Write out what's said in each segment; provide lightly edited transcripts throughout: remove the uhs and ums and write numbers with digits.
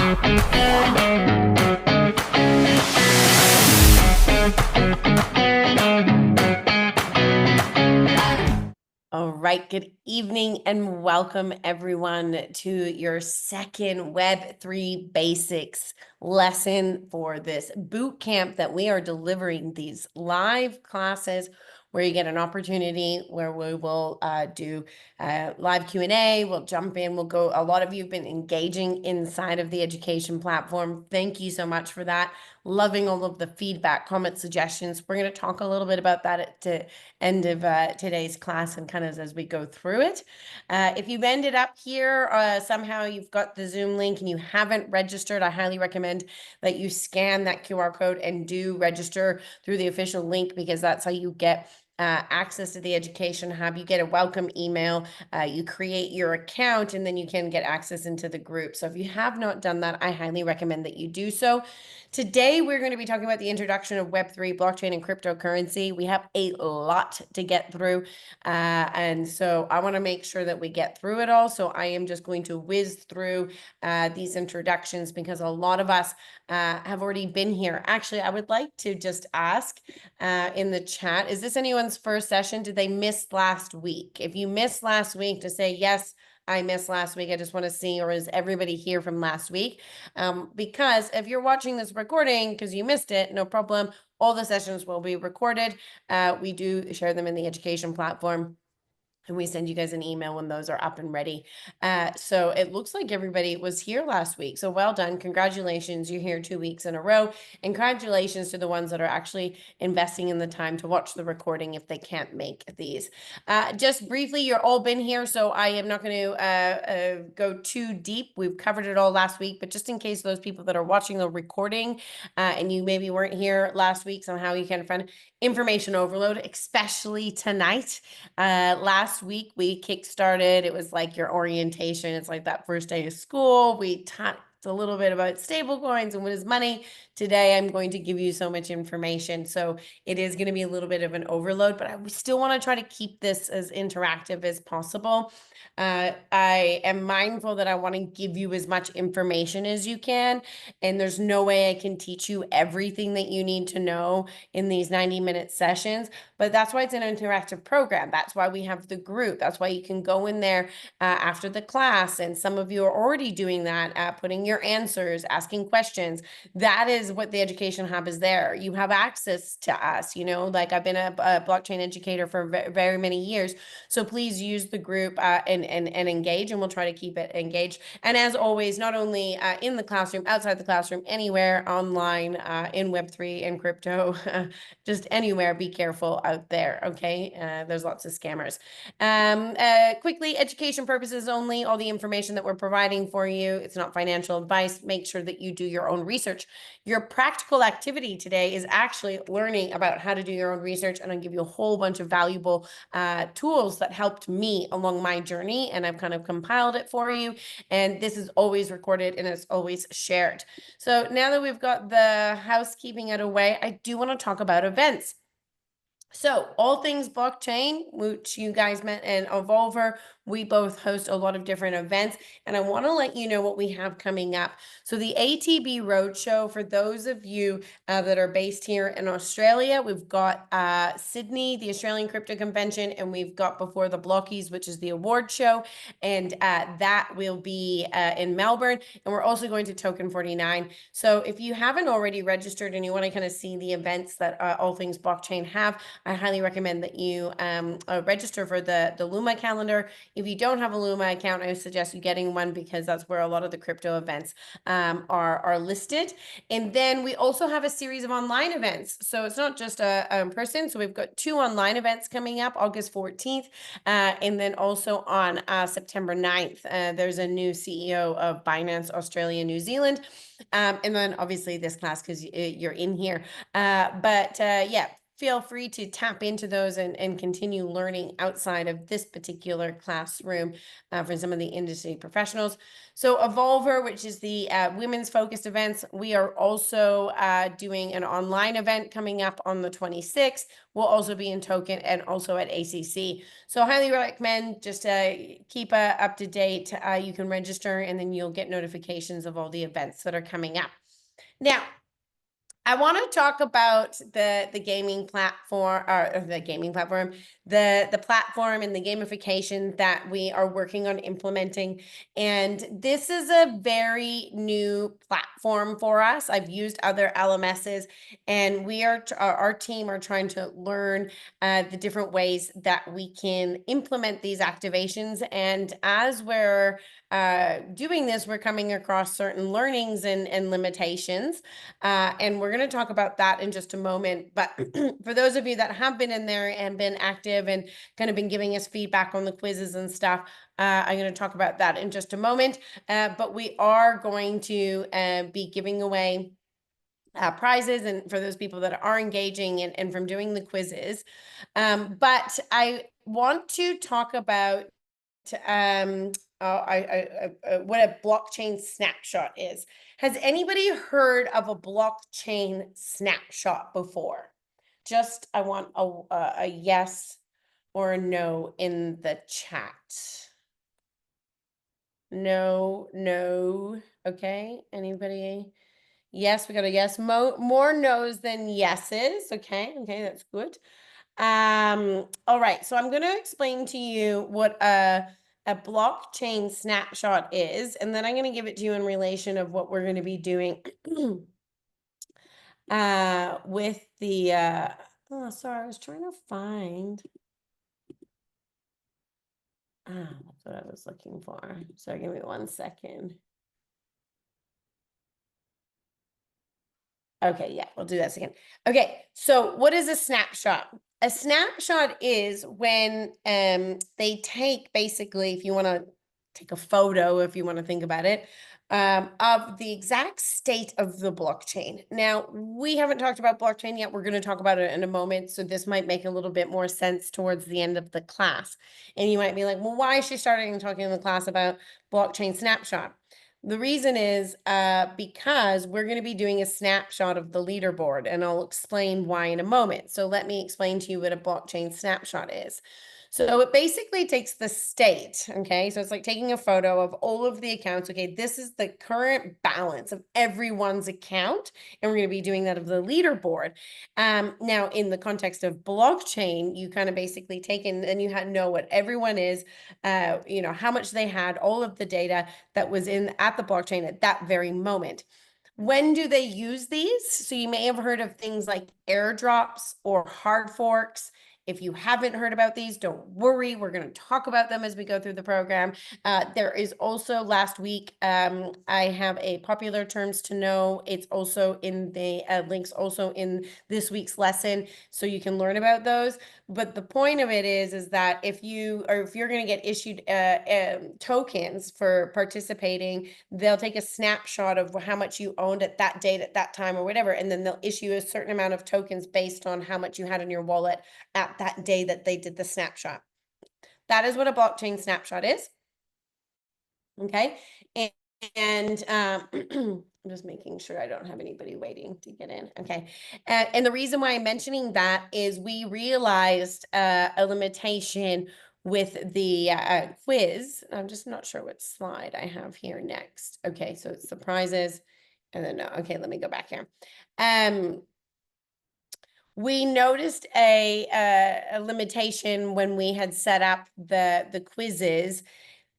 All right, good evening and welcome everyone to your second Web3 Basics lesson for this boot camp that we are delivering, these live classes where you get an opportunity where we will do live Q&A. We'll jump in, we'll go. A lot of you have been engaging inside of the education platform. Thank you so much for that. Loving all of the feedback, comments, suggestions. We're going to talk a little bit about that at the end of today's class and kind of as we go through it. If you've ended up here, somehow you've got the Zoom link and you haven't registered, I highly recommend that you scan that QR code and do register through the official link, because that's how you get access to the Education Hub. You get a welcome email, you create your account, and then you can get access into the group. So if you have not done that, I highly recommend that you do so. Today, we're going to be talking about the introduction of Web3, blockchain, and cryptocurrency. We have a lot to get through, and so I want to make sure that we get through it all. So I am just going to whiz through these introductions, because a lot of us have already been here. Actually, I would like to just ask in the chat, is this anyone's first session? Did they miss last week? If you missed last week, to say, yes, I missed last week. I just want to see, or is everybody here from last week? Because if you're watching this recording because you missed it, no problem. All the sessions will be recorded. We do share them in the education platform, and we send you guys an email when those are up and ready. So it looks like everybody was here last week. So well done. Congratulations. You're here 2 weeks in a row. And congratulations to the ones that are actually investing in the time to watch the recording if they can't make these. Just briefly, you're all been here, so I am not going to go too deep. We've covered it all last week, but just in case those people that are watching the recording and you maybe weren't here last week, somehow you can find information overload, especially tonight. Last week we kickstarted, it was like your orientation. It's like that first day of school. We talked a little bit about stable coins and what is money. Today I'm going to give you so much information, so it is going to be a little bit of an overload, but I still want to try to keep this as interactive as possible. I am mindful that I want to give you as much information as you can, and there's no way I can teach you everything that you need to know in these 90-minute sessions, but that's why it's an interactive program. That's why we have the group. That's why you can go in there after the class, and some of you are already doing that, putting your answers, asking questions. That is what the Education Hub is there. You have access to us, like I've been a blockchain educator for very many years, so please use the group and engage, and we'll try to keep it engaged. And as always, not only in the classroom, outside the classroom, anywhere online, in Web3 and crypto, just anywhere, be careful out there, okay? There's lots of scammers. Quickly, education purposes only. All the information that we're providing for you, it's not financial advice. Make sure that you do your own research. Your practical activity today is actually learning about how to do your own research, and I'll give you a whole bunch of valuable tools that helped me along my journey, and I've kind of compiled it for you, and this is always recorded and it's always shared. So now that we've got the housekeeping out of the way, I do want to talk about events. So all things blockchain, which you guys met, and EvolvH3R, we both host a lot of different events, and I want to let you know what we have coming up. So the ATB Roadshow, for those of you that are based here in Australia, we've got Sydney, the Australian Crypto Convention, and we've got Before the Blockies, which is the award show, and that will be in Melbourne, and we're also going to Token 49. So if you haven't already registered and you want to kind of see the events that All Things Blockchain have, I highly recommend that you register for the Luma calendar. If you don't have a Luma account, I suggest you getting one, because that's where a lot of the crypto events are listed. And then we also have a series of online events. So it's not just a person. So we've got 2 online events coming up, August 14th, and then also on September 9th. There's a new CEO of Binance Australia, New Zealand. And then obviously this class, because you're in here. Yeah. feel free to tap into those and continue learning outside of this particular classroom from some of the industry professionals. So Evolver, which is the women's focused events, we are also doing an online event coming up on the 26th. We'll also be in Token and also at ACC. So I highly recommend just keep up to date. You can register and then you'll get notifications of all the events that are coming up. Now, I want to talk about the gaming platform, or the platform and the gamification that we are working on implementing. And this is a very new platform for us. I've used other LMSs, and we are our team are trying to learn the different ways that we can implement these activations. And as we're doing this, we're coming across certain learnings and limitations. And we're going to talk about that in just a moment. But for those of you that have been in there and been active and kind of been giving us feedback on the quizzes and stuff, I'm going to talk about that in just a moment. But we are going to be giving away prizes and for those people that are engaging and from doing the quizzes. But I want to talk about what a blockchain snapshot is. Has anybody heard of a blockchain snapshot before? Just, I want a yes or a no in the chat. No. Okay, anybody? Yes, we got a yes. More no's than yeses. Okay, that's good. All right, so I'm going to explain to you what a blockchain snapshot is, and then I'm going to give it to you in relation of what we're going to be doing with the oh, sorry, I was trying to find that's what I was looking for. Sorry, give me 1 second. Okay, yeah, we'll do that second. Okay, so what is a snapshot? A snapshot is when they take, basically, if you want to take a photo, if you want to think about it, of the exact state of the blockchain. Now, we haven't talked about blockchain yet. We're going to talk about it in a moment. So this might make a little bit more sense towards the end of the class. And you might be like, well, why is she starting talking in the class about blockchain snapshot? The reason is because we're going to be doing a snapshot of the leaderboard, and I'll explain why in a moment. So let me explain to you what a blockchain snapshot is. So it basically takes the state, okay? So it's like taking a photo of all of the accounts. Okay, this is the current balance of everyone's account, and we're going to be doing that of the leaderboard. Now, in the context of blockchain, you kind of basically take in and you know what everyone is, how much they had, all of the data that was in at the blockchain at that very moment. When do they use these? So you may have heard of things like airdrops or hard forks. If you haven't heard about these, don't worry. We're going to talk about them as we go through the program. There is also last week, I have a popular terms to know. It's also in the links also in this week's lesson, so you can learn about those. But the point of it is that if you're going to get issued tokens for participating, they'll take a snapshot of how much you owned at that date, at that time, or whatever, and then they'll issue a certain amount of tokens based on how much you had in your wallet at that day that they did the snapshot. That is what a blockchain snapshot is. Okay, and I'm just making sure I don't have anybody waiting to get in. Okay, and the reason why I'm mentioning that is we realized a limitation with the quiz. I'm just not sure what slide I have here next. Okay, so it's surprises, and then okay, let me go back here. We noticed a limitation when we had set up the quizzes,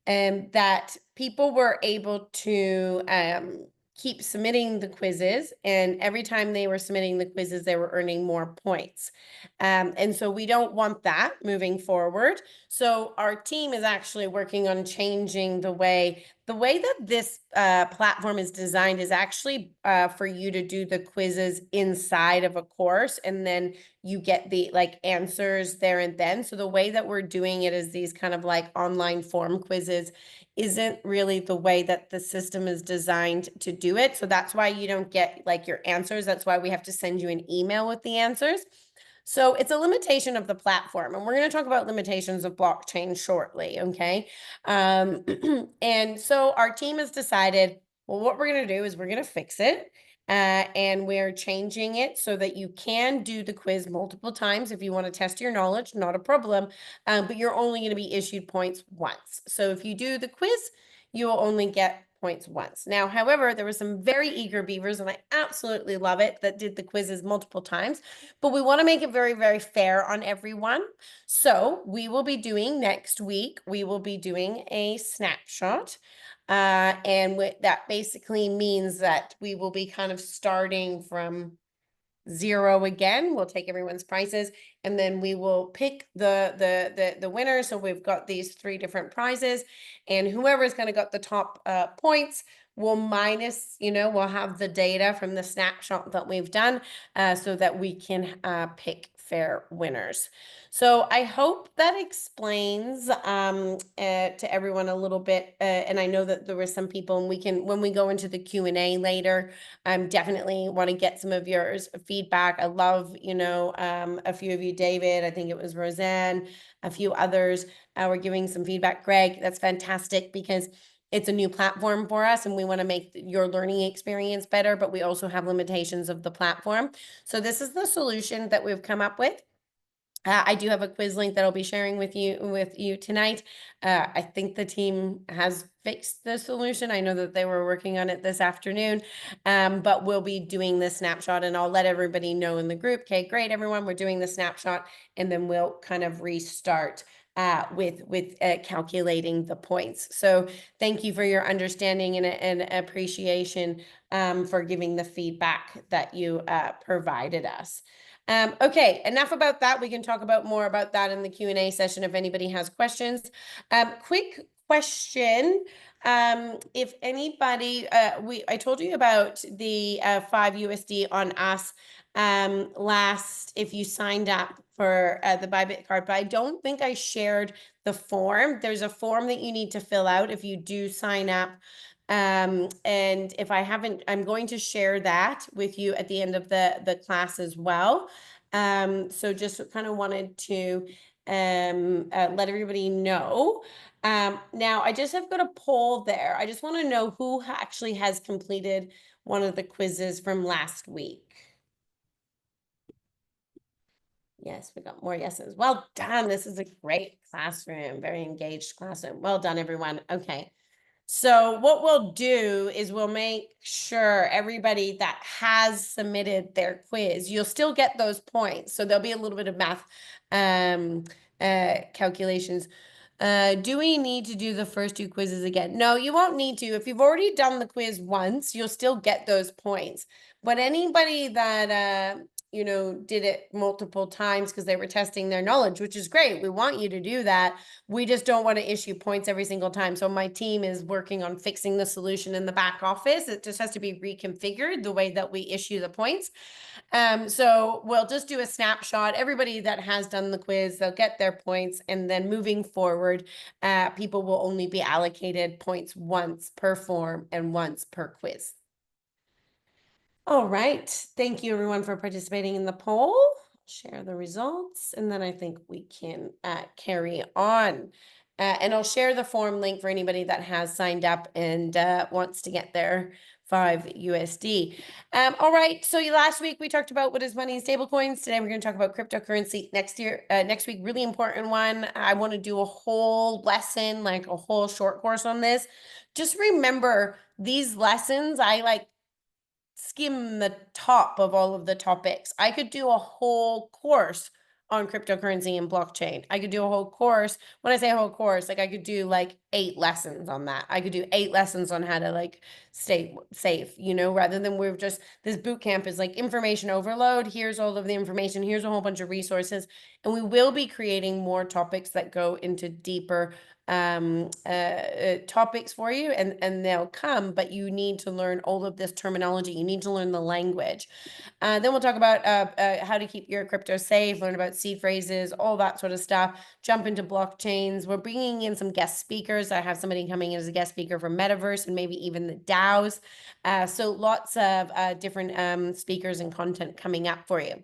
and that people were able to keep submitting the quizzes, and every time they were submitting the quizzes, they were earning more points. And so we don't want that moving forward. So our team is actually working on changing the way that this platform is designed is actually for you to do the quizzes inside of a course, and then you get the answers there and then. So the way that we're doing it is these kind of online form quizzes isn't really the way that the system is designed to do it. So that's why you don't get your answers. That's why we have to send you an email with the answers. So it's a limitation of the platform, and we're going to talk about limitations of blockchain shortly, okay? And so our team has decided, well, what we're going to do is we're going to fix it. And we're changing it so that you can do the quiz multiple times if you want to test your knowledge, not a problem. But you're only going to be issued points once. So if you do the quiz, you will only get points once. Now, however, there were some very eager beavers, and I absolutely love it, that did the quizzes multiple times, but we want to make it very, very fair on everyone. So we will be doing next week, we will be doing a snapshot. And that basically means that we will be kind of starting from zero again. We'll take everyone's prices, and then we will pick the winner. So we've got these 3 different prizes, and whoever's going to got the top points will minus, we'll have the data from the snapshot that we've done, so that we can pick fair winners. So I hope that explains to everyone a little bit, and I know that there were some people, and we can, when we go into the Q&A later, definitely want to get some of yours feedback. I love, a few of you, David, I think it was Roseanne, a few others were giving some feedback. Greg, that's fantastic, because it's a new platform for us and we want to make your learning experience better, but we also have limitations of the platform. So this is the solution that we've come up with. I do have a quiz link that I'll be sharing with you tonight. I think the team has fixed the solution. I know that they were working on it this afternoon, but we'll be doing the snapshot, and I'll let everybody know in the group. Okay, great, everyone, we're doing the snapshot, and then we'll kind of restart with calculating the points. So thank you for your understanding and appreciation for giving the feedback that you provided us. Okay, enough about that. We can talk about more about that in the Q&A session if anybody has questions. Quick question. If anybody, I told you about the 5 USD on us last, if you signed up for the Bybit card, but I don't think I shared the form. There's a form that you need to fill out if you do sign up. And if I haven't, I'm going to share that with you at the end of the class as well. So just kind of wanted to let everybody know. Now I just have got a poll there. I just want to know who actually has completed one of the quizzes from last week. Yes, we got more yeses. Well done. This is a great classroom, very engaged classroom. Well done, everyone. Okay. So what we'll do is we'll make sure everybody that has submitted their quiz, you'll still get those points. So there'll be a little bit of math calculations. Do we need to do the first 2 quizzes again? No, you won't need to. If you've already done the quiz once, you'll still get those points. But anybody that did it multiple times because they were testing their knowledge, which is great. We want you to do that. We just don't want to issue points every single time. So my team is working on fixing the solution in the back office. It just has to be reconfigured the way that we issue the points. So we'll just do a snapshot. Everybody that has done the quiz, they'll get their points. And then moving forward, people will only be allocated points once per form and once per quiz. All right. Thank you, everyone, for participating in the poll. Share the results, and then I think we can carry on. And I'll share the form link for anybody that has signed up and wants to get their 5 USD. All right. So last week we talked about what is money and stablecoins. Today we're going to talk about cryptocurrency. Next week, really important one. I want to do a whole lesson, like a whole short course on this. Just remember these lessons. I skim the top of all of the topics. I could do a whole course on cryptocurrency and blockchain. I could do a whole course. When I say a whole course, like I could do like 8 lessons on that. I could do 8 lessons on how to like stay safe, rather than we're just, this boot camp is like information overload. Here's all of the information. Here's a whole bunch of resources. And we will be creating more topics that go into deeper topics for you, and they'll come, but you need to learn all of this terminology. You need to learn the language. Then we'll talk about how to keep your crypto safe, learn about seed phrases, all that sort of stuff, jump into blockchains. We're bringing in some guest speakers. I have somebody coming in as a guest speaker from Metaverse and maybe even the DAOs. So lots of different speakers and content coming up for you.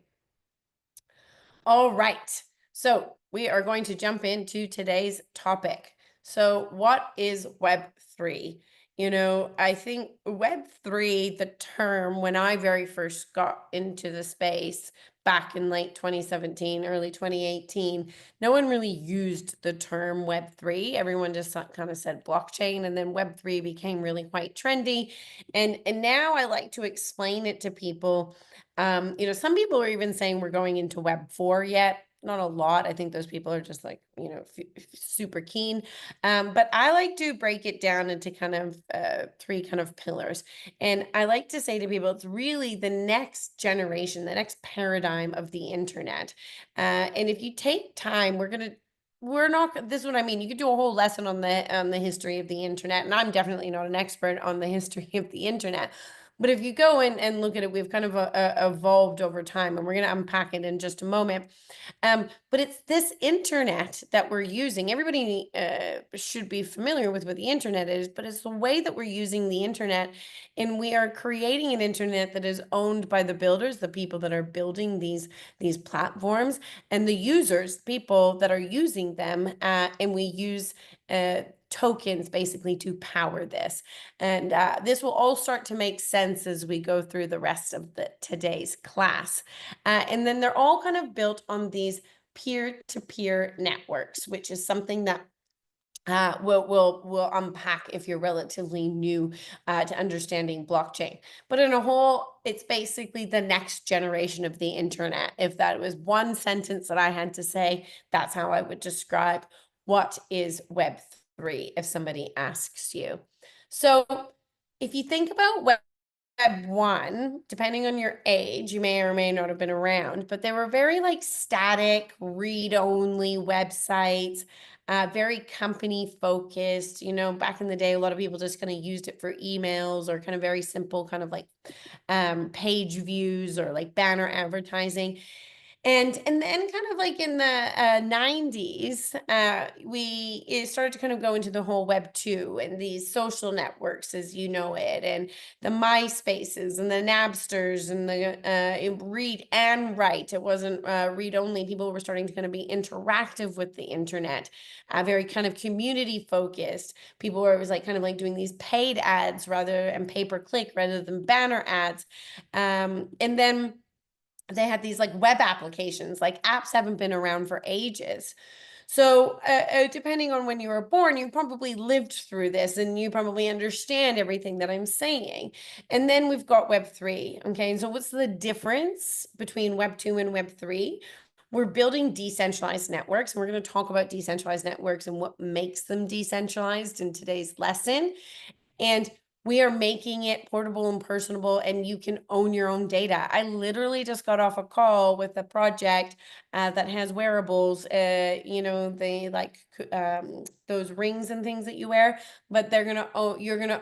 All right. So we are going to jump into today's topic. So what is Web3? I think Web3, the term, when I very first got into the space back in late 2017, early 2018, no one really used the term Web3. Everyone just kind of said blockchain, and then Web3 became really quite trendy. And now I like to explain it to people. Some people are even saying we're going into Web 4 yet. Not a lot. I think those people are just like, super keen. But I like to break it down into kind of three kind of pillars. And I like to say to people, it's really the next generation, the next paradigm of the internet. And if you take time, this is what I mean. You could do a whole lesson on the history of the internet. And I'm definitely not an expert on the history of the internet. But if you go and look at it, we've kind of evolved over time, and we're going to unpack it in just a moment. But it's this internet that we're using. Everybody should be familiar with what the internet is, but it's the way that we're using the internet. And we are creating an internet that is owned by the builders, the people that are building these platforms, and the users, people that are using them. And we use tokens basically to power this. And this will all start to make sense as we go through the rest of today's class. And then they're all kind of built on these peer-to-peer networks, which is something that we'll unpack if you're relatively new to understanding blockchain. But in a whole, it's basically the next generation of the internet. If that was one sentence that I had to say, that's how I would describe what is Web3 if somebody asks you. So if you think about Web 1, depending on your age, you may or may not have been around, but they were very like static, read-only websites, very company focused. Back in the day, a lot of people just kind of used it for emails or kind of very simple kind of like page views or like banner advertising. And then kind of like in the 90s, it started to kind of go into the whole Web 2 and these social networks as you know it, and the MySpaces and the Napsters and the read and write. It wasn't read only. People were starting to kind of be interactive with the internet, very kind of community focused. People were always like kind of like doing these paid ads and pay-per-click rather than banner ads. And then they had these like web applications. Like apps haven't been around for ages. So depending on when you were born, you probably lived through this and you probably understand everything that I'm saying. And then we've got Web 3. Okay, and so what's the difference between Web 2 and Web 3? We're building decentralized networks, and we're going to talk about decentralized networks and what makes them decentralized in today's lesson. And we are making it portable and personable, and you can own your own data. I literally just got off a call with a project that has wearables. They like those rings and things that you wear, but you're gonna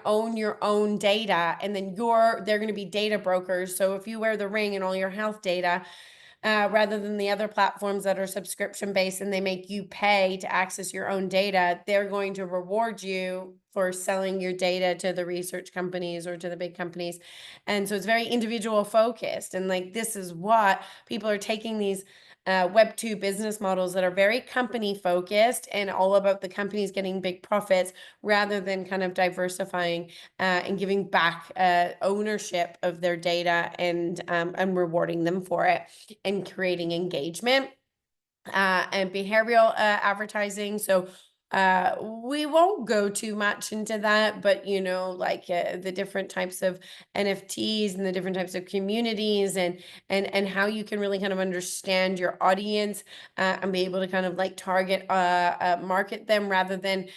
own your own data, and then they're gonna be data brokers. So if you wear the ring and all your health data, rather than the other platforms that are subscription based and they make you pay to access your own data, they're going to reward you for selling your data to the research companies or to the big companies. And so it's very individual focused. And like, this is what people are taking these Web 2 business models that are very company focused and all about the companies getting big profits, rather than kind of diversifying and giving back ownership of their data and rewarding them for it, and creating engagement and behavioral advertising. So we won't go too much into that, but like the different types of NFTs and the different types of communities, and how you can really kind of understand your audience and be able to kind of like target market them, rather than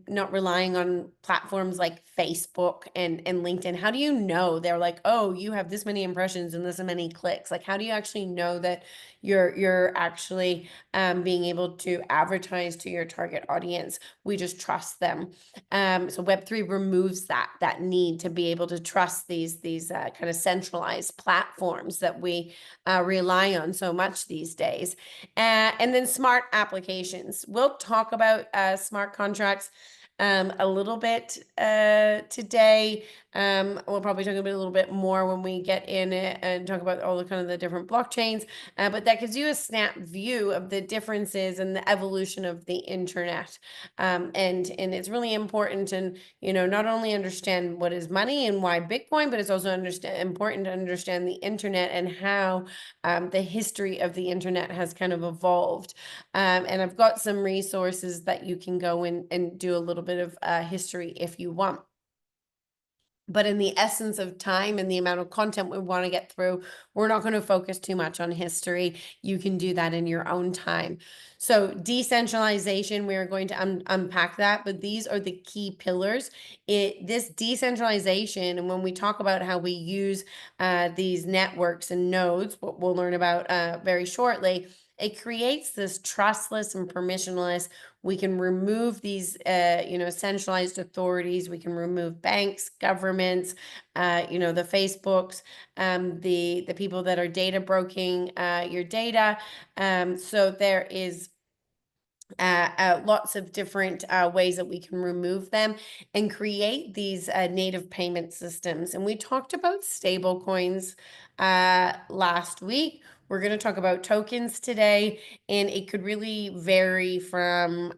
not relying on platforms like Facebook and LinkedIn. How do you know? They're like, oh, you have this many impressions and this many clicks. Like, how do you actually know that you're actually being able to advertise to your target audience? We just trust them. So Web 3 removes that need to be able to trust these kind of centralized platforms that we rely on so much these days. And then smart applications. We'll talk about smart contracts a little bit today. We'll probably talk a little bit more when we get in it and talk about all the kind of the different blockchains. But that gives you a snap view of the differences and the evolution of the internet. And it's really important, and not only understand what is money and why Bitcoin, but it's also important to understand the internet and how the history of the internet has kind of evolved. And I've got some resources that you can go in and do a little bit of history if you want. But in the essence of time and the amount of content we want to get through, we're not going to focus too much on history. You can do that in your own time. So decentralization, we are going to unpack that, but these are the key pillars. This decentralization, and when we talk about how we use these networks and nodes, what we'll learn about very shortly, it creates this trustless and permissionless. We can remove these, centralized authorities. We can remove banks, governments, the Facebooks, the people that are data broking your data. So there is lots of different ways that we can remove them and create these native payment systems. And we talked about stable coins last week. We're going to talk about tokens today, and it could really vary from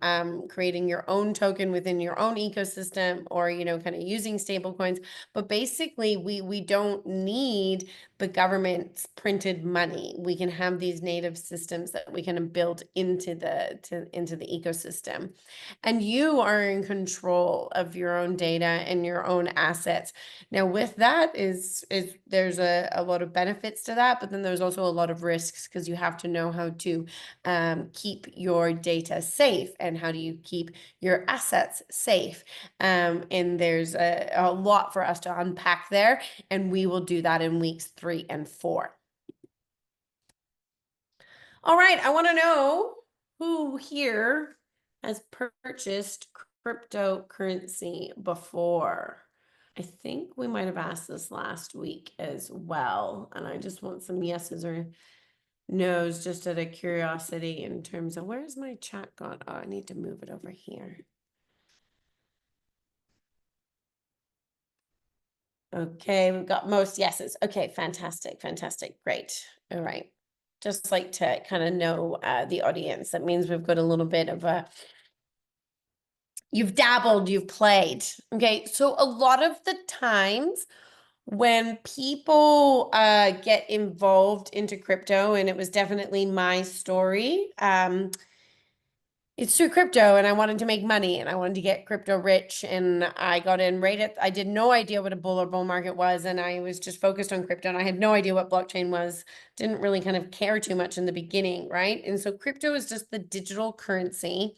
creating your own token within your own ecosystem, or kind of using stable coins. But basically, we don't need the government's printed money. We can have these native systems that we can build into the ecosystem, and you are in control of your own data and your own assets. Now, with that is there's a lot of benefits to that, but then there's also a lot of risks, because you have to know how to keep your data safe, and how do you keep your assets safe. And there's a lot for us to unpack there, and we will do that in weeks 3 and 4. All right, I want to know who here has purchased cryptocurrency before. I think we might have asked this last week as well, and I just want some yeses or no's just out of curiosity in terms of, where's my chat gone? Oh, I need to move it over here. Okay, we've got most yeses. Okay, fantastic, great. All right. Just like to kind of know the audience. That means we've got a little bit of a, you've dabbled, you've played. Okay, so a lot of the times when people get involved into crypto, and it was definitely my story, it's through crypto, and I wanted to make money, and I wanted to get crypto rich, and I got in right at, I did no idea what a bull or bull market was, and I was just focused on crypto, and I had no idea what blockchain was, didn't really kind of care too much in the beginning, right? And so crypto is just the digital currency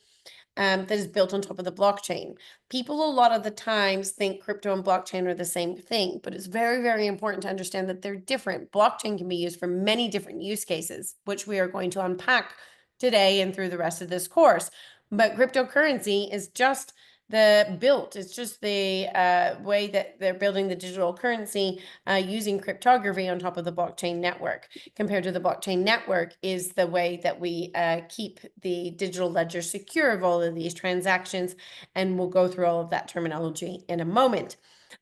that is built on top of the blockchain. People a lot of the times think crypto and blockchain are the same thing, but it's very, very important to understand that they're different. Blockchain can be used for many different use cases, which we are going to unpack today and through the rest of this course. But cryptocurrency is just it's just the way that they're building the digital currency using cryptography on top of the blockchain network. Compared to the blockchain network is the way that we keep the digital ledger secure of all of these transactions, and we'll go through all of that terminology in a moment.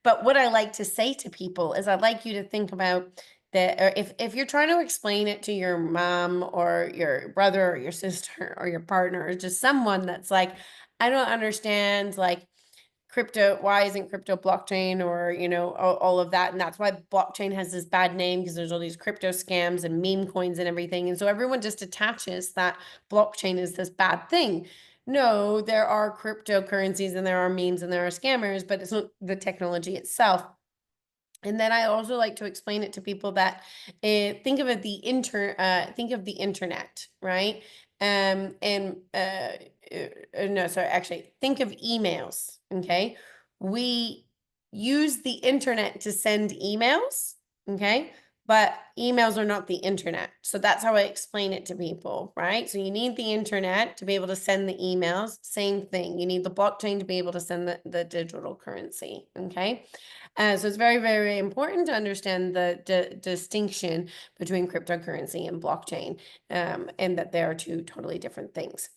But what I like to say to people is, I'd like you to think about that, or if you're trying to explain it to your mom or your brother or your sister or your partner, or just someone that's like, I don't understand, like, crypto, why isn't crypto blockchain, or all of that. And that's why blockchain has this bad name, because there's all these crypto scams and meme coins and everything, and so everyone just attaches that blockchain is this bad thing. No, there are cryptocurrencies and there are memes and there are scammers, but it's not the technology itself. And then I also like to explain it to people that think of it think of the internet, right? And no, sorry, actually, think of emails. Okay, we use the internet to send emails. Okay, but emails are not the internet. So that's how I explain it to people, right? So you need the internet to be able to send the emails. Same thing. You need the blockchain to be able to send the digital currency. Okay. So it's very, very important to understand the distinction between cryptocurrency and blockchain, and that they are two totally different things.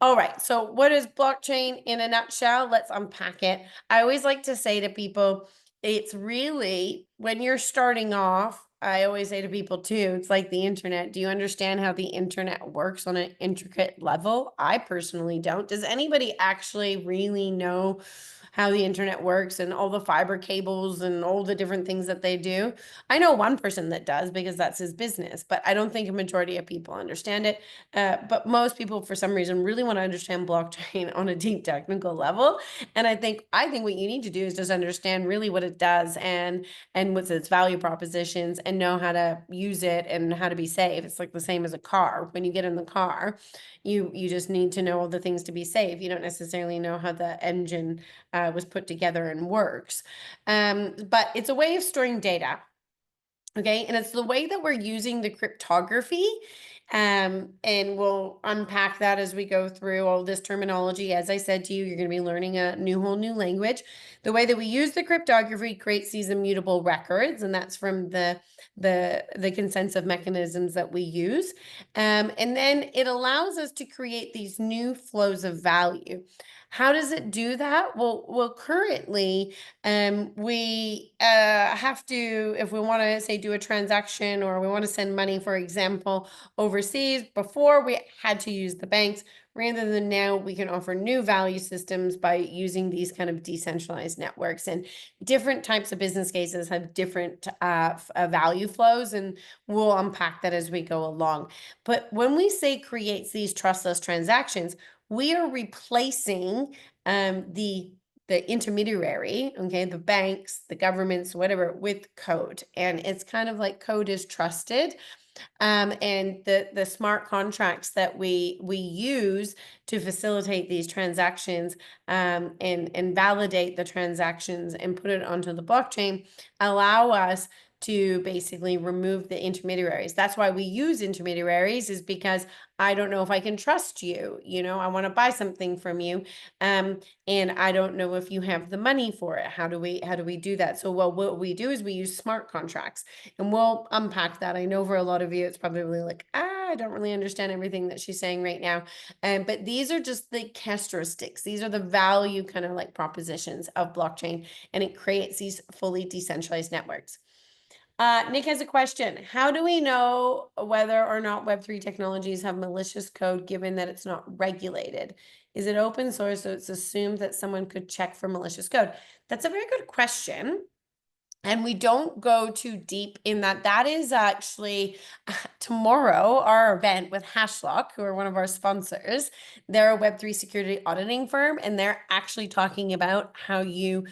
All right, so what is blockchain in a nutshell? Let's unpack it. I always like to say to people, it's really when you're starting off, I always say to people too, it's like the internet. Do you understand how the internet works on an intricate level? I personally don't. Does anybody actually really know how the internet works and all the fiber cables and all the different things that they do? I know one person that does because that's his business, but I don't think a majority of people understand it. But most people, for some reason, really want to understand blockchain on a deep technical level. And I think what you need to do is just understand really what it does and what's its value propositions and know how to use it and how to be safe. It's like the same as a car. When you get in the car, you just need to know all the things to be safe. You don't necessarily know how the engine was put together and works. But it's a way of storing data. Okay, and it's the way that we're using the cryptography. And we'll unpack that as we go through all this terminology. As I said to you, you're going to be learning a whole new language. The way that we use the cryptography creates these immutable records, and that's from the consensus mechanisms that we use. And then it allows us to create these new flows of value. How does it do that? Well, currently, we have to, if we want to say do a transaction or we want to send money, for example, overseas, before we had to use the banks. Rather than now, we can offer new value systems by using these kind of decentralized networks. And different types of business cases have different value flows, and we'll unpack that as we go along. But when we say creates these trustless transactions, we are replacing the intermediary, okay, the banks, the governments, whatever, with code. And it's kind of like code is trusted. And the smart contracts that we use to facilitate these transactions and validate the transactions and put it onto the blockchain allow us to basically remove the intermediaries. That's why we use intermediaries, is because I don't know if I can trust you. I want to buy something from you, and I don't know if you have the money for it. How do we do that? So, well, what we do is we use smart contracts, and we'll unpack that. I know for a lot of you, it's probably like, I don't really understand everything that she's saying right now. But these are just the characteristics. These are the value kind of like propositions of blockchain, and it creates these fully decentralized networks. Nick has a question. How do we know whether or not Web3 technologies have malicious code given that it's not regulated? Is it open source, so it's assumed that someone could check for malicious code? That's a very good question. And we don't go too deep in that. That is actually tomorrow, our event with Hashlock, who are one of our sponsors. They're a Web3 security auditing firm, and they're actually talking about how you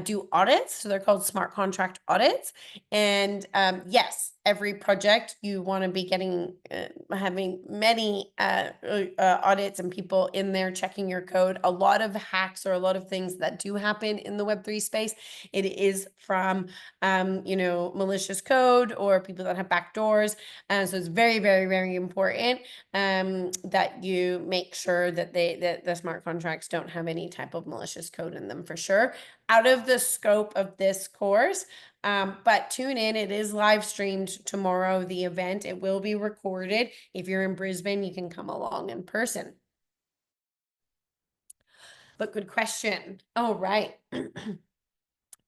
do audits. So they're called smart contract audits. And yes, every project you want to be getting, having many audits and people in there checking your code. A lot of hacks or a lot of things that do happen in the Web3 space, it is from, malicious code or people that have backdoors. So it's very, very, very important that you make sure that that the smart contracts don't have any type of malicious code in them, for sure. Out of the scope of this course, but tune in. It is live streamed tomorrow, the event. It will be recorded. If you're in Brisbane, you can come along in person. But good question. All right.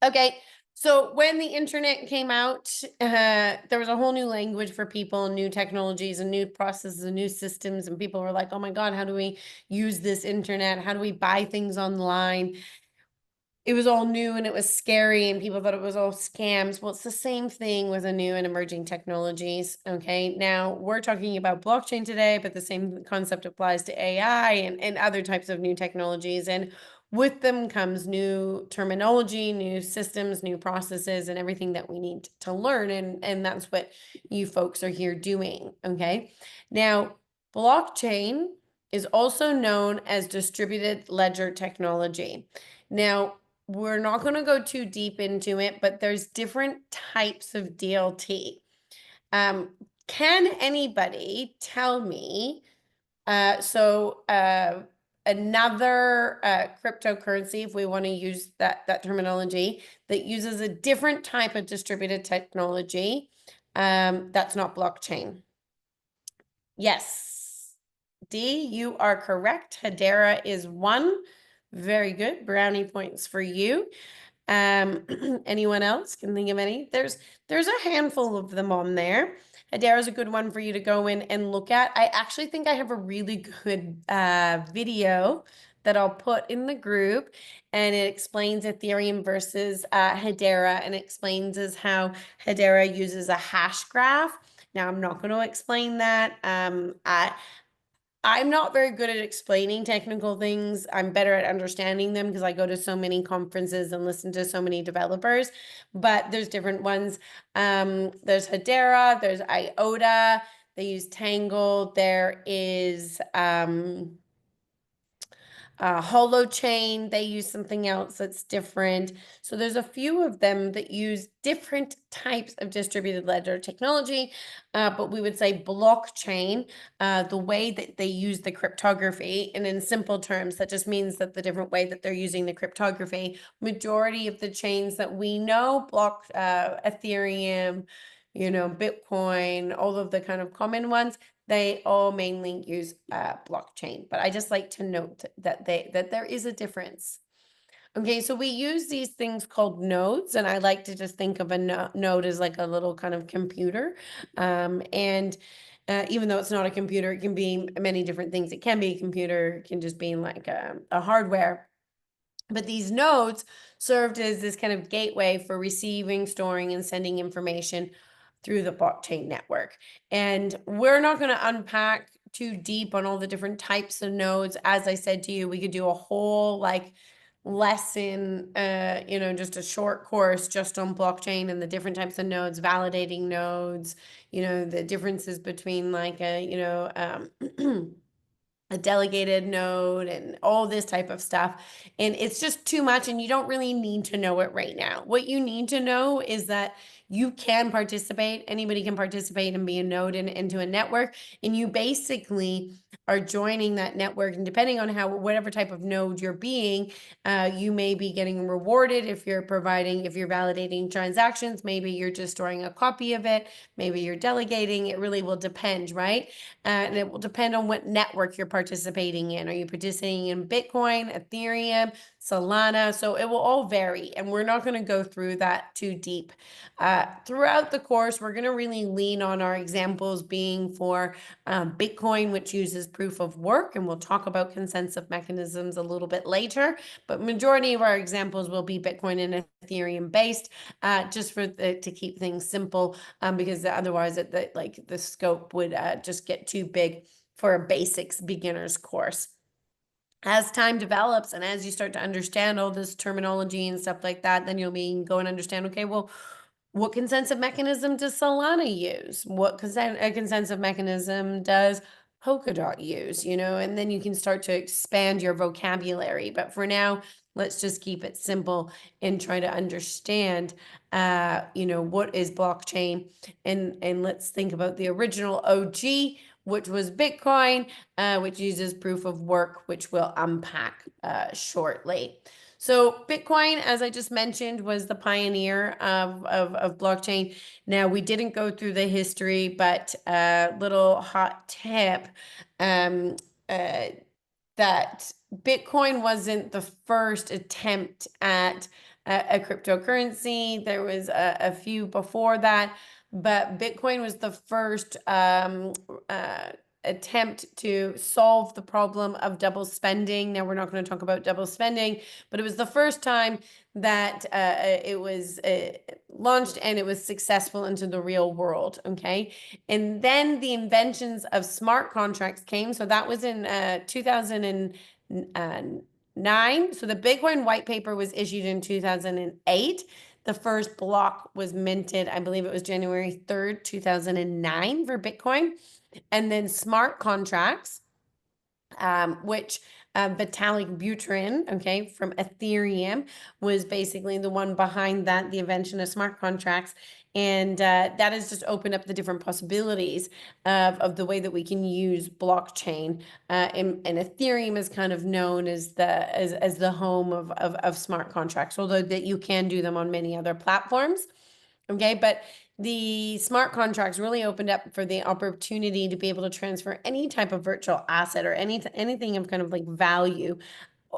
Okay. So when the internet came out, there was a whole new language for people, new technologies and new processes and new systems. And people were like, oh my God, how do we use this internet? How do we buy things online? It was all new and it was scary and people thought it was all scams. Well, it's the same thing with the new and emerging technologies. Okay. Now we're talking about blockchain today, but the same concept applies to AI and other types of new technologies. And with them comes new terminology, new systems, new processes, and everything that we need to learn. And that's what you folks are here doing. Okay. Now, blockchain is also known as distributed ledger technology. Now, we're not going to go too deep into it, but there's different types of DLT. Can anybody tell me, another cryptocurrency, if we want to use that terminology, that uses a different type of distributed technology, that's not blockchain? Yes. D, you are correct. Hedera is 1. Very good. Brownie points for you. Anyone else can think of any? There's a handful of them on there. Hedera is a good one for you to go in and look at. I actually think I have a really good video that I'll put in the group, and it explains Ethereum versus Hedera, and explains as how Hedera uses a hash graph. Now, I'm not going to explain that. I'm not very good at explaining technical things. I'm better at understanding them because I go to so many conferences and listen to so many developers. But there's different ones. There's Hedera, there's IOTA, they use Tangle, there is Holochain, they use something else that's different. So there's a few of them that use different types of distributed ledger technology, but we would say blockchain, the way that they use the cryptography, and in simple terms, that just means that the different way that they're using the cryptography, majority of the chains that we know, Ethereum, Bitcoin, all of the kind of common ones, they all mainly use blockchain, but I just like to note that there is a difference. Okay, so we use these things called nodes, and I like to just think of a node as like a little kind of computer. And even though it's not a computer, it can be many different things. It can be a computer, it can just be like a hardware. But these nodes served as this kind of gateway for receiving, storing, and sending information through the blockchain network. And we're not going to unpack too deep on all the different types of nodes. As I said to you, we could do a whole like lesson, just a short course just on blockchain and the different types of nodes, validating nodes, the differences between like a delegated node and all this type of stuff. And it's just too much, and you don't really need to know it right now. What you need to know is that you can participate. Anybody can participate and be a node into a network, and you basically are joining that network. And depending on whatever type of node you're being, you may be getting rewarded if you're validating transactions. Maybe you're just storing a copy of it. Maybe you're delegating. It really will depend, right? And it will depend on what network you're participating in. Are you participating in Bitcoin, Ethereum, Solana? So it will all vary, and we're not going to go through that too deep. Throughout the course, we're going to really lean on our examples being for Bitcoin, which uses proof of work, and we'll talk about consensus mechanisms a little bit later, but majority of our examples will be Bitcoin and Ethereum based, just to keep things simple, because otherwise the scope would just get too big for a basics beginners course. As time develops and as you start to understand all this terminology and stuff like that, then you'll go and understand, okay, well, what consensus mechanism does Solana use? What consensus mechanism does Polkadot use? And then you can start to expand your vocabulary. But for now, let's just keep it simple and try to understand, what is blockchain, and let's think about the original OG, which was Bitcoin, which uses proof of work, which we'll unpack shortly. So Bitcoin, as I just mentioned, was the pioneer of blockchain. Now, we didn't go through the history, but a little hot tip, that Bitcoin wasn't the first attempt at a cryptocurrency. There was a few before that, but Bitcoin was the first attempt to solve the problem of double spending. Now, we're not going to talk about double spending, but it was the first time that it was launched and it was successful into the real world. Okay. And then the inventions of smart contracts came. So that was in 2009. So the Bitcoin white paper was issued in 2008. The first block was minted, I believe it was January 3rd, 2009 for Bitcoin. And then smart contracts, which Vitalik Buterin, okay, from Ethereum, was basically the one behind that, the invention of smart contracts. And that has just opened up the different possibilities of the way that we can use blockchain. And Ethereum is kind of known as the home of smart contracts, although that you can do them on many other platforms. Okay, but the smart contracts really opened up for the opportunity to be able to transfer any type of virtual asset or anything of kind of like value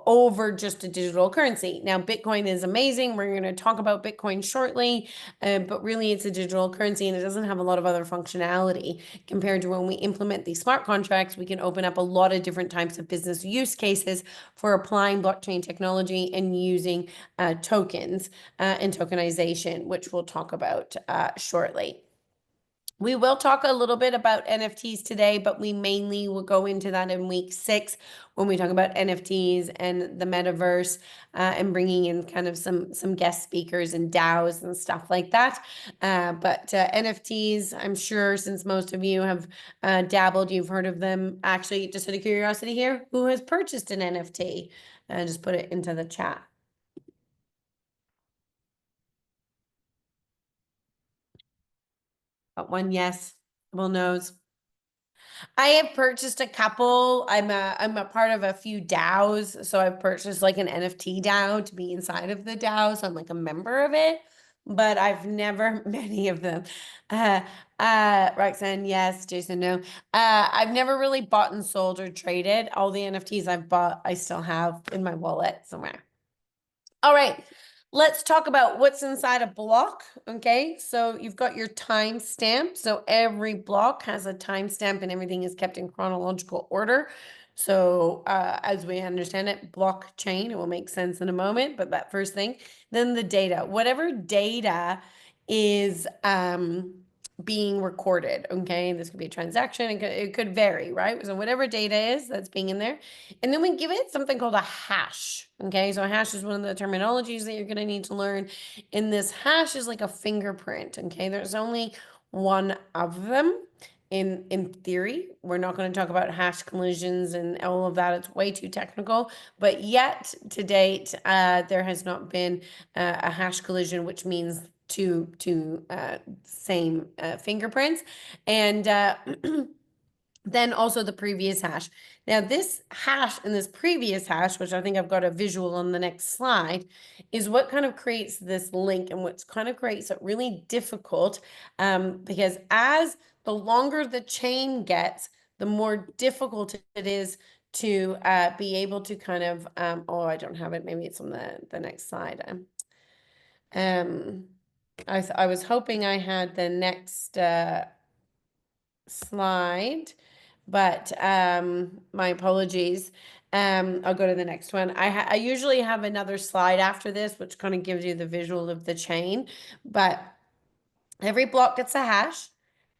over just a digital currency. Now, Bitcoin is amazing. We're going to talk about Bitcoin shortly, but really it's a digital currency and it doesn't have a lot of other functionality compared to when we implement these smart contracts. We can open up a lot of different types of business use cases for applying blockchain technology and using tokens and tokenization, which we'll talk about shortly. We will talk a little bit about NFTs today, but we mainly will go into that in week 6 when we talk about NFTs and the metaverse and bringing in kind of some guest speakers and DAOs and stuff like that. But NFTs, I'm sure since most of you have dabbled, you've heard of them. Actually, just out of curiosity here, who has purchased an NFT? Just put it into the chat. Got one yes, couple no's. I have purchased a couple. I'm a part of a few DAOs, so I've purchased like an NFT DAO to be inside of the DAO, so I'm like a member of it, but I've never many of them. Roxanne, yes. Jason, no. I've never really bought and sold or traded. All the NFTs I've bought, I still have in my wallet somewhere. All right, let's talk about what's inside a block. Okay, so you've got your timestamp. So every block has a timestamp and everything is kept in chronological order. So as we understand it, blockchain, it will make sense in a moment, but that first thing, then the data, whatever data is being recorded. Okay, this could be a transaction, it could vary, right? So whatever data is that's being in there, and then we give it something called a hash. Okay, so a hash is one of the terminologies that you're going to need to learn. And this hash is like a fingerprint. Okay, there's only one of them in theory. We're not going to talk about hash collisions and all of that. It's way too technical. But yet to date, there has not been a hash collision, which means two same fingerprints. And then also the previous hash. Now this hash and this previous hash, which I think I've got a visual on the next slide, is what kind of creates this link and what kind of creates it really difficult because as the longer the chain gets, the more difficult it is to be able to kind of, oh, I don't have it. Maybe it's on the next slide. I was hoping I had the next slide, but my apologies. I'll go to the next one. I usually have another slide after this, which kind of gives you the visual of the chain, but every block gets a hash,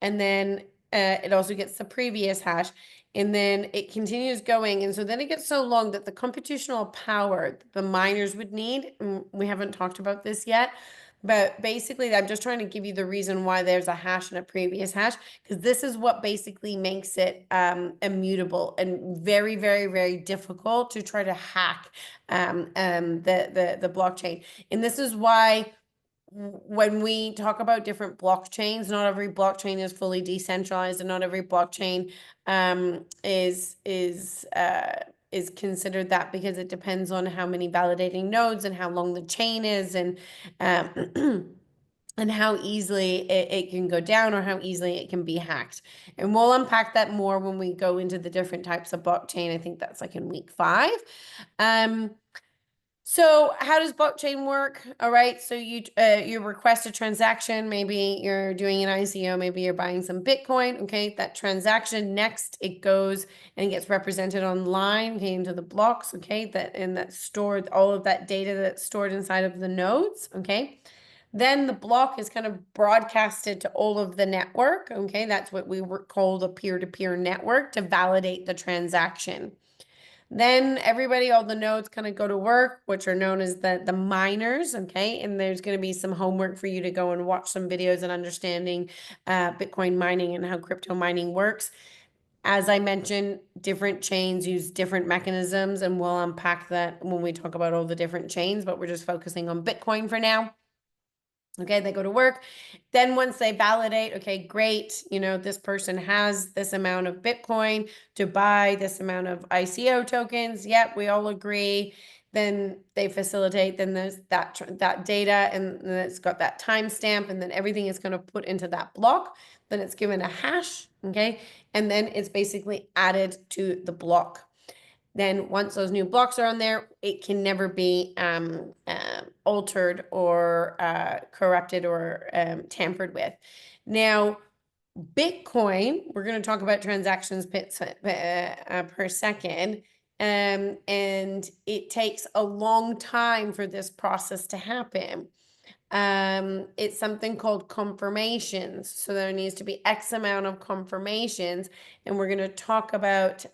and then it also gets the previous hash, and then it continues going. And so then it gets so long that the computational power the miners would need, and we haven't talked about this yet, but basically I'm just trying to give you the reason why there's a hash and a previous hash, because this is what basically makes it immutable and very, very, very difficult to try to hack the blockchain. And this is why when we talk about different blockchains, not every blockchain is fully decentralized, and not every blockchain is considered that, because it depends on how many validating nodes and how long the chain is, and and how easily it can go down or how easily it can be hacked. And we'll unpack that more when we go into the different types of blockchain. I think that's like in week 5. So how does blockchain work? All right, so you request a transaction. Maybe you're doing an ICO, maybe you're buying some Bitcoin. Okay, that transaction, next it goes and gets represented online, okay, into the blocks. Okay, that's stored, all of that data that's stored inside of the nodes. Okay, then the block is kind of broadcasted to all of the network. Okay, that's what we call the peer-to-peer network to validate the transaction. Then everybody, all the nodes kind of go to work, which are known as the miners, okay? And there's going to be some homework for you to go and watch some videos and understanding Bitcoin mining and how crypto mining works. As I mentioned, different chains use different mechanisms, and we'll unpack that when we talk about all the different chains, but we're just focusing on Bitcoin for now. Okay, they go to work. Then once they validate, okay, great, this person has this amount of Bitcoin to buy this amount of ICO tokens. Yep, we all agree. then they facilitate, then there's that data, and then it's got that timestamp, and then everything is going to put into that block. Then it's given a hash, okay? And then it's basically added to the block. Then once those new blocks are on there, it can never be altered or corrupted or tampered with. Now, Bitcoin, we're going to talk about transactions per second. And it takes a long time for this process to happen. It's something called confirmations. So there needs to be X amount of confirmations. And we're going to talk about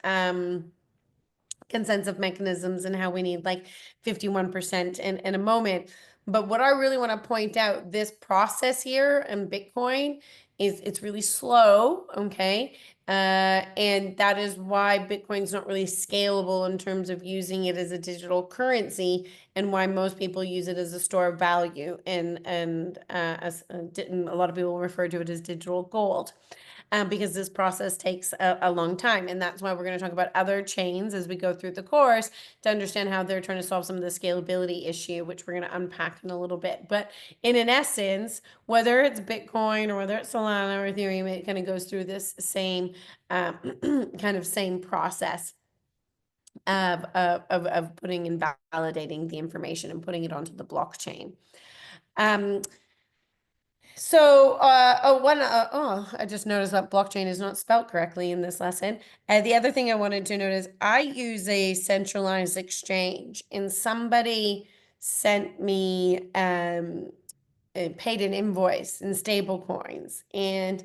consensus mechanisms and how we need like 51% in a moment. But what I really want to point out, this process here in Bitcoin is it's really slow, okay? And that is why Bitcoin's not really scalable in terms of using it as a digital currency, and why most people use it as a store of value, and as a lot of people refer to it as digital gold. Because this process takes a long time. And that's why we're going to talk about other chains as we go through the course to understand how they're trying to solve some of the scalability issue, which we're going to unpack in a little bit. But in an essence, whether it's Bitcoin or whether it's Solana or Ethereum, it kind of goes through this same kind of same process of putting and validating the information and putting it onto the blockchain. I just noticed that blockchain is not spelled correctly in this lesson. The other thing I wanted to note is I use a centralized exchange, and somebody sent me paid an invoice in stable coins, and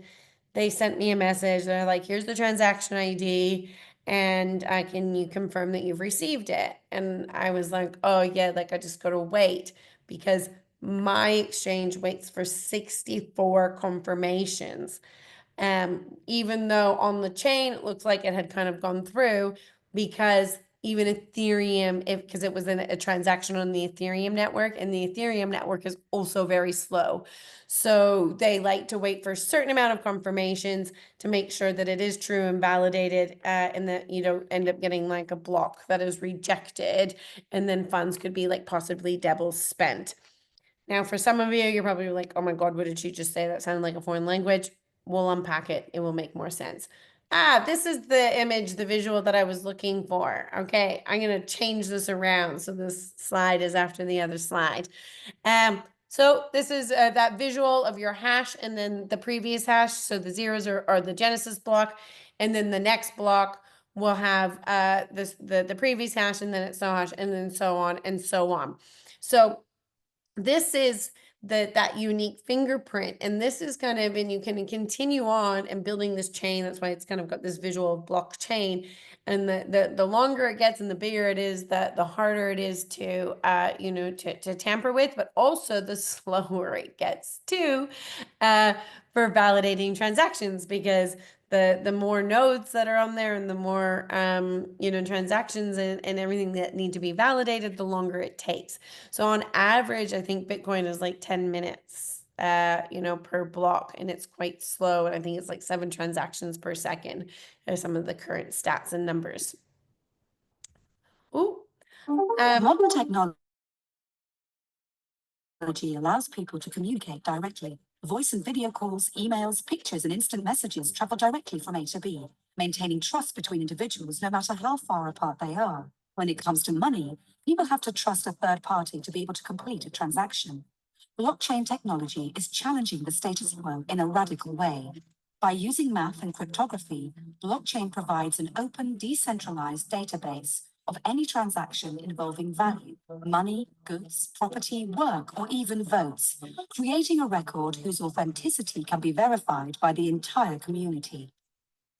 they sent me a message. They're like, here's the transaction ID, and can you confirm that you've received it? And I was like, oh yeah, like I just got to wait, because my exchange waits for 64 confirmations. Even though on the chain it looks like it had kind of gone through, because even Ethereum, because it was a transaction on the Ethereum network, and the Ethereum network is also very slow. So they like to wait for a certain amount of confirmations to make sure that it is true and validated, and that you don't end up getting like a block that is rejected, and then funds could be like possibly double spent. Now, for some of you, you're probably like, oh my God, what did she just say? That sounded like a foreign language. We'll unpack it. It will make more sense. This is the image, the visual that I was looking for. Okay, I'm going to change this around so this slide is after the other slide. So this is that visual of your hash and then the previous hash. So the zeros are the Genesis block, and then the next block will have the previous hash, and then it's so hash, and then so on and so on. So this is that unique fingerprint, and this is kind of, and you can continue on and building this chain. That's why it's kind of got this visual blockchain, and the longer it gets and the bigger it is, the harder it is to to tamper with, but also the slower it gets too for validating transactions, because the more nodes that are on there and the more transactions and everything that need to be validated, the longer it takes. So on average, I think Bitcoin is like 10 minutes per block, and it's quite slow, and I think it's like 7 transactions per second are some of the current stats and numbers. Modern technology allows people to communicate directly. Voice and video calls, emails, pictures, and instant messages travel directly from A to B, maintaining trust between individuals no matter how far apart they are. When it comes to money, people have to trust a third party to be able to complete a transaction. Blockchain technology is challenging the status quo in a radical way. By using math and cryptography, blockchain provides an open, decentralized database of any transaction involving value, money, goods, property, work, or even votes, creating a record whose authenticity can be verified by the entire community.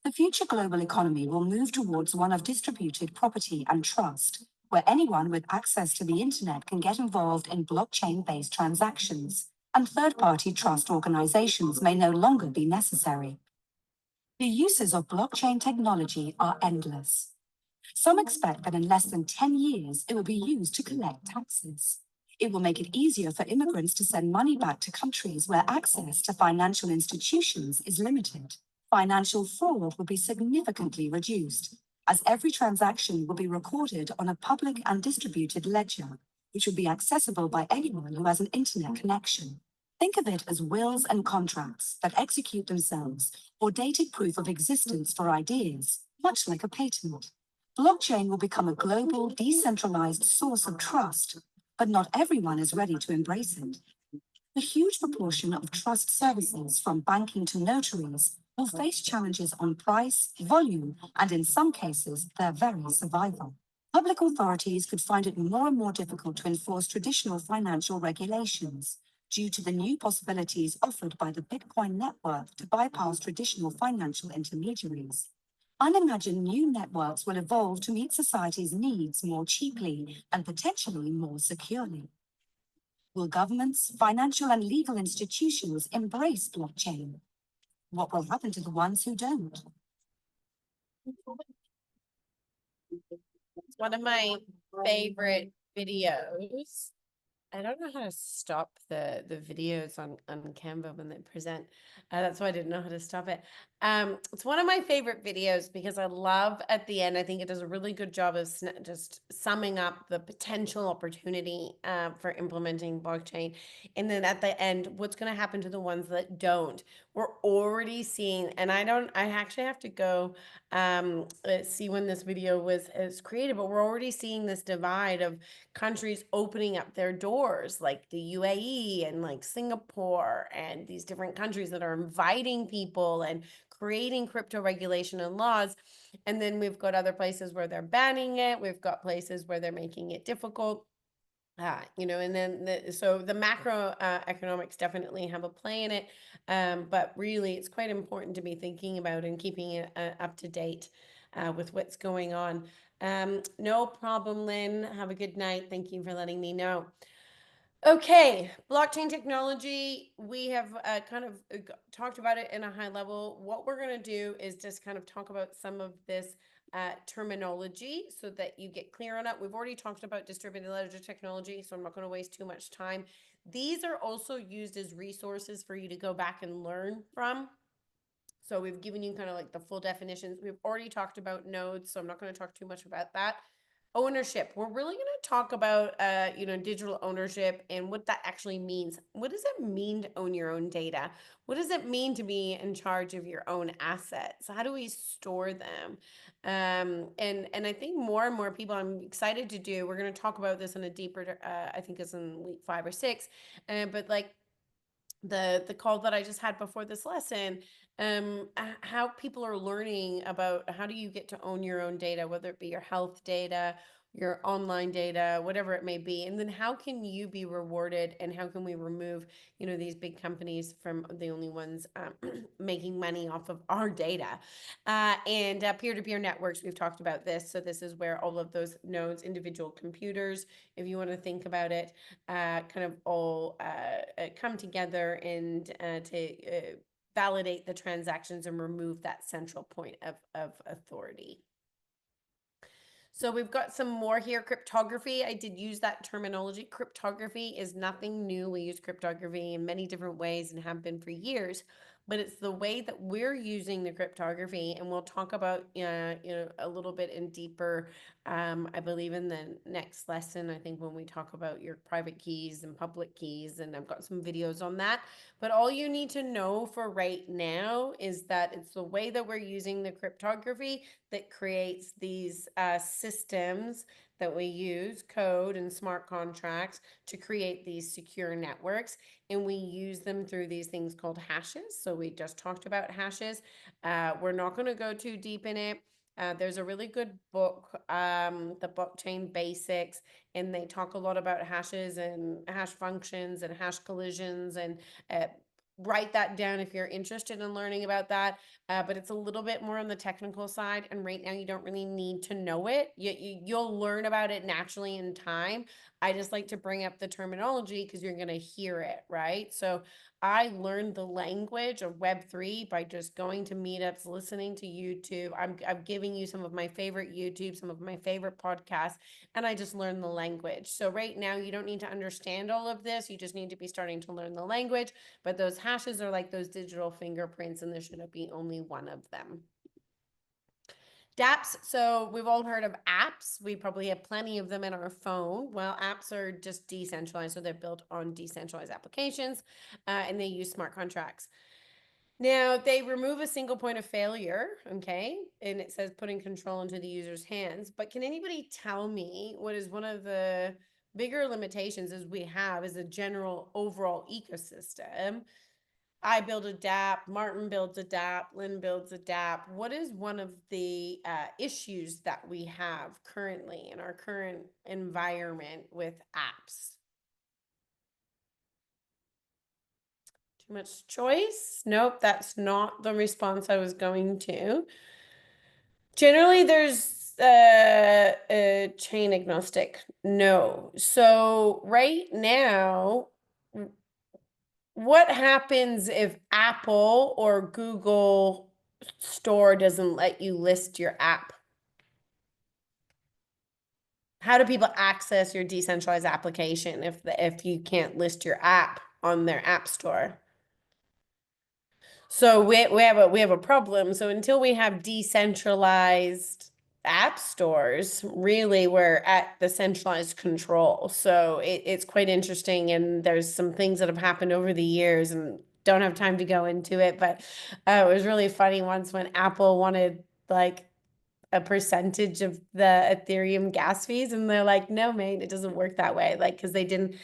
The future global economy will move towards one of distributed property and trust, where anyone with access to the internet can get involved in blockchain-based transactions, and third-party trust organizations may no longer be necessary. The uses of blockchain technology are endless. Some expect that in less than 10 years, it will be used to collect taxes. It will make it easier for immigrants to send money back to countries where access to financial institutions is limited. Financial fraud will be significantly reduced. as every transaction will be recorded on a public and distributed ledger, which will be accessible by anyone who has an internet connection. Think of it as wills and contracts that execute themselves, or dated proof of existence for ideas, much like a patent. Blockchain will become a global, decentralized source of trust, but not everyone is ready to embrace it. A huge proportion of trust services, from banking to notaries, will face challenges on price, volume, and in some cases, their very survival. Public authorities could find it more and more difficult to enforce traditional financial regulations due to the new possibilities offered by the Bitcoin network to bypass traditional financial intermediaries. Unimagined new networks will evolve to meet society's needs more cheaply and potentially more securely. Will governments, financial and legal institutions embrace blockchain? What will happen to the ones who don't? It's one of my favorite videos. I don't know how to stop the videos on Canva when they present. That's why I didn't know how to stop it. It's one of my favorite videos because I love at the end, I think it does a really good job of just summing up the potential opportunity for implementing blockchain. And then at the end, what's going to happen to the ones that don't? We're already seeing, and I actually have to go see when this video was created, but we're already seeing this divide of countries opening up their doors, like the UAE and like Singapore and these different countries that are inviting people and creating crypto regulation and laws. And then we've got other places where they're banning it. We've got places where they're making it difficult. And then so the macro economics definitely have a play in it. But really, it's quite important to be thinking about and keeping it up to date with what's going on. No problem, Lynn. Have a good night. Thank you for letting me know. Okay, blockchain technology, we have kind of talked about it in a high level. What we're going to do is just kind of talk about some of this terminology so that you get clear on it. We've already talked about distributed ledger technology, so I'm not going to waste too much time. These are also used as resources for you to go back and learn from. So we've given you kind of like the full definitions. We've already talked about nodes, so I'm not going to talk too much about that. Ownership. We're really going to talk about, digital ownership and what that actually means. What does it mean to own your own data? What does it mean to be in charge of your own assets? How do we store them? And I think more and more people, I'm excited to do. We're going to talk about this in a deeper. I think it's in week 5 or 6, but like the call that I just had before this lesson, how people are learning about how do you get to own your own data, whether it be your health data, your online data, whatever it may be, and then how can you be rewarded, and how can we remove these big companies from the only ones making money off of our data, and peer-to-peer networks. We've talked about this, so this is where all of those nodes, individual computers, if you want to think about it, kind of all come together and to validate the transactions and remove that central point of authority. So we've got some more here. Cryptography. I did use that terminology. Cryptography is nothing new. We use cryptography in many different ways and have been for years, but it's the way that we're using the cryptography, and we'll talk about a little bit in deeper, I believe in the next lesson, I think, when we talk about your private keys and public keys, and I've got some videos on that. But all you need to know for right now is that it's the way that we're using the cryptography that creates these systems that we use, code and smart contracts, to create these secure networks. And we use them through these things called hashes. So we just talked about hashes. We're not going to go too deep in it. There's a really good book, the Blockchain Basics, and they talk a lot about hashes and hash functions and hash collisions, and write that down if you're interested in learning about that. But it's a little bit more on the technical side, and right now you don't really need to know it. You'll learn about it naturally in time. I just like to bring up the terminology because you're going to hear it, right? So I learned the language of Web3 by just going to meetups, listening to YouTube. I'm giving you some of my favorite YouTube, some of my favorite podcasts, and I just learned the language. So right now you don't need to understand all of this. You just need to be starting to learn the language. But those hashes are like those digital fingerprints, and there shouldn't be only one of them. dApps, so we've all heard of apps. We probably have plenty of them in our phone. Well, apps are just decentralized, so they're built on decentralized applications, and they use smart contracts. Now, they remove a single point of failure, okay? And it says putting control into the user's hands. But can anybody tell me what is one of the bigger limitations as we have as a general overall ecosystem? I build a dApp, Martin builds a dApp, Lynn builds a dApp. What is one of the issues that we have currently in our current environment with apps? Too much choice? Nope, that's not the response I was going to. Generally, there's a chain agnostic. No. So right now, what happens if Apple or Google Store doesn't let you list your app? How do people access your decentralized application if you can't list your app on their app store? So we have a problem. So until we have decentralized app stores, really we're at the centralized control. So it's quite interesting, and there's some things that have happened over the years, and don't have time to go into it, but it was really funny once when Apple wanted like a percentage of the Ethereum gas fees, and they're like, no, mate, it doesn't work that way. Like, because they didn't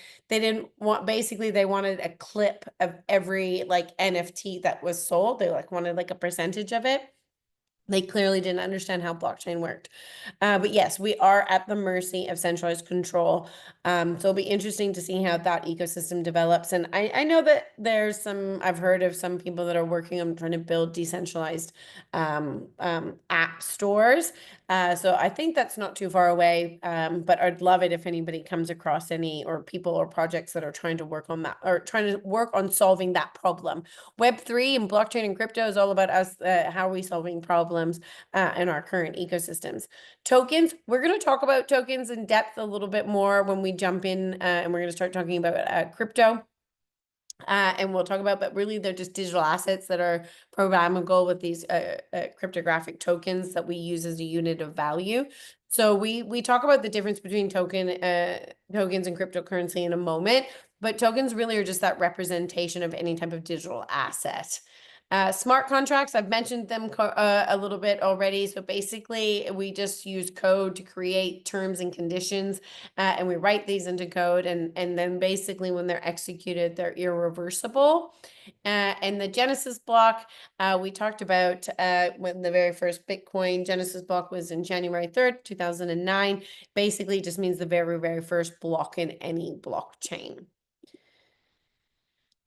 want, basically they wanted a clip of every like NFT that was sold. They like wanted like a percentage of it. They clearly didn't understand how blockchain worked. But yes, we are at the mercy of centralized control. So it'll be interesting to see how that ecosystem develops. And I know that I've heard of some people that are working on trying to build decentralized app stores. So I think that's not too far away. But I'd love it if anybody comes across any, or people or projects that are trying to work on that, or trying to work on solving that problem. Web3 and blockchain and crypto is all about us. How are we solving problems in our current ecosystems? Tokens, we're going to talk about tokens in depth a little bit more when we jump in, and we're going to start talking about crypto. And we'll talk about, but really they're just digital assets that are programmable with these cryptographic tokens that we use as a unit of value. So we talk about the difference between tokens and cryptocurrency in a moment, but tokens really are just that representation of any type of digital asset. Smart contracts, I've mentioned them a little bit already. So basically, we just use code to create terms and conditions, and we write these into code, and then basically when they're executed, they're irreversible. And the Genesis block, we talked about when the very first Bitcoin Genesis block was in January 3rd, 2009. Basically, just means the very, very first block in any blockchain.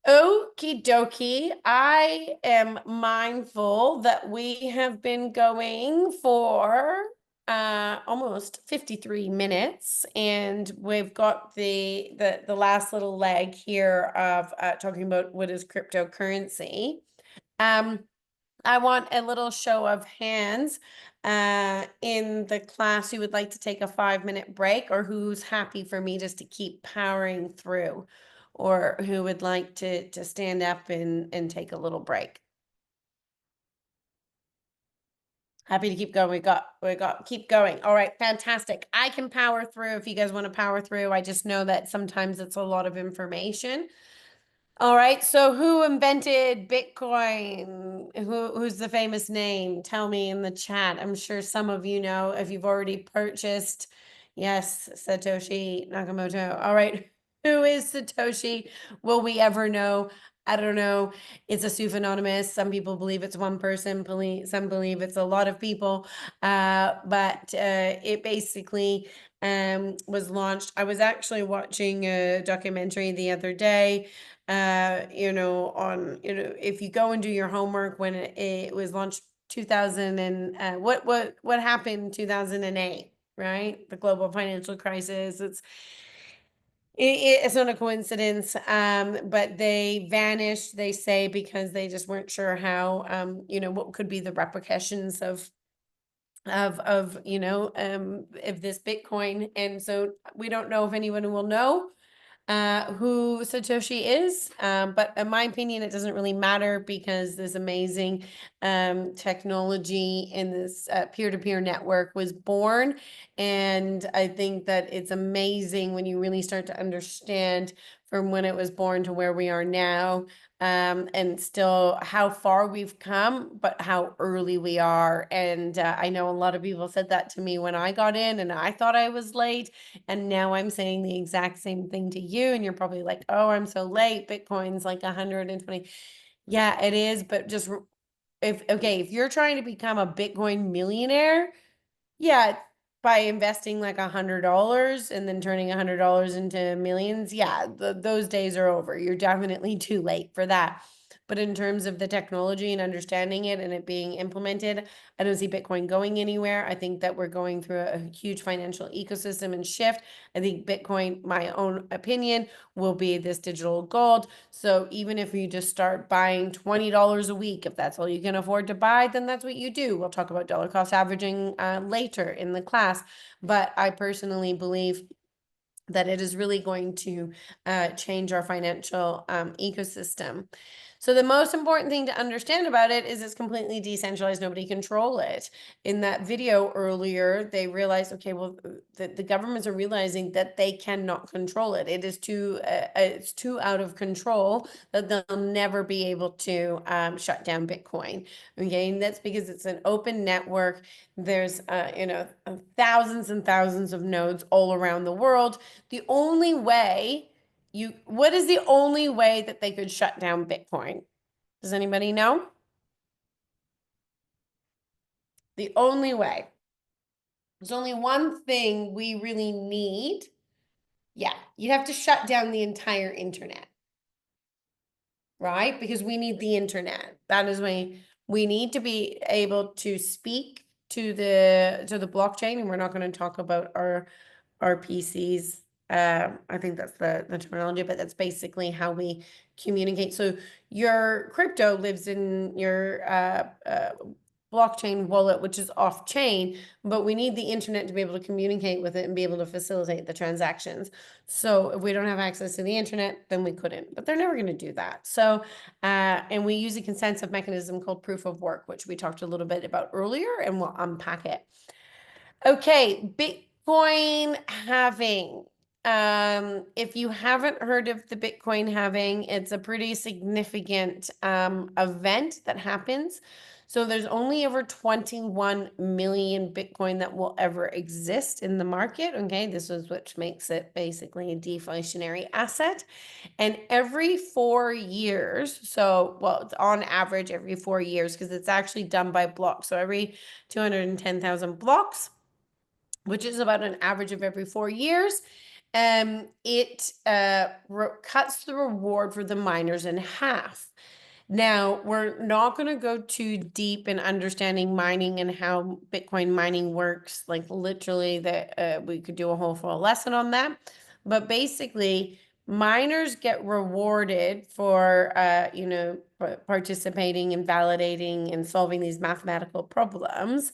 Okie dokie. I am mindful that we have been going for almost 53 minutes, and we've got the last little leg here of talking about what is cryptocurrency. I want a little show of hands in the class who would like to take a 5-minute break, or who's happy for me just to keep powering through, or who would like to stand up and take a little break. Happy to keep going. We got keep going. All right, fantastic. I can power through if you guys want to power through. I just know that sometimes it's a lot of information. All right, so who invented Bitcoin? Who's the famous name? Tell me in the chat. I'm sure some of you know if you've already purchased. Yes, Satoshi Nakamoto. All right, who is Satoshi? Will we ever know? I don't know. It's a pseudonymous. Some people believe it's one person. Some believe it's a lot of people. But it basically was launched. I was actually watching a documentary the other day, if you go and do your homework, when it was launched 2000, and what happened in 2008, right? The global financial crisis. It's not a coincidence, but they vanished, they say, because they just weren't sure how, what could be the repercussions of this Bitcoin. And so we don't know if anyone will know. who Satoshi is. But in my opinion, it doesn't really matter because this amazing technology in this peer-to-peer network was born. And I think that it's amazing when you really start to understand from when it was born to where we are now, and still how far we've come, but how early we are. And I know a lot of people said that to me when I got in, and I thought I was late. And now I'm saying the exact same thing to you. And you're probably like, oh, I'm so late. Bitcoin's like 120. Yeah, it is. But just if you're trying to become a Bitcoin millionaire, yeah, by investing like $100 and then turning $100 into millions, yeah, those days are over. You're definitely too late for that. But in terms of the technology and understanding it and it being implemented, I don't see Bitcoin going anywhere. I think that we're going through a huge financial ecosystem and shift. I think Bitcoin, my own opinion, will be this digital gold. So even if you just start buying $20 a week, if that's all you can afford to buy, then that's what you do. We'll talk about dollar cost averaging later in the class. But I personally believe that it is really going to change our financial ecosystem. So the most important thing to understand about it is it's completely decentralized. Nobody control it. In that video earlier, they realized, okay, well, the governments are realizing that they cannot control it. It's too out of control that they'll never be able to shut down Bitcoin. Okay, and that's because it's an open network. There's thousands and thousands of nodes all around the world. What is the only way that they could shut down Bitcoin? Does anybody know? The only way. There's only one thing we really need. Yeah, you'd have to shut down the entire internet, right? Because we need the internet. That is why we need to be able to speak to the blockchain, and we're not going to talk about our PCs. I think that's the terminology, but that's basically how we communicate. So your crypto lives in your blockchain wallet, which is off chain, but we need the internet to be able to communicate with it and be able to facilitate the transactions. So if we don't have access to the internet, then we couldn't, but they're never going to do that. So, and we use a consensus mechanism called proof of work, which we talked a little bit about earlier, and we'll unpack it. Okay, Bitcoin halving. If you haven't heard of the Bitcoin halving, it's a pretty significant event that happens. So there's only over 21 million Bitcoin that will ever exist in the market. Okay, this is what makes it basically a deflationary asset. And every 4 years, well, it's on average every 4 years because it's actually done by blocks. So every 210,000 blocks, which is about an average of every 4 years, it cuts the reward for the miners in half. Now, we're not going to go too deep in understanding mining and how Bitcoin mining works. Like literally, that we could do a whole full lesson on that. But basically, miners get rewarded for participating and validating and solving these mathematical problems.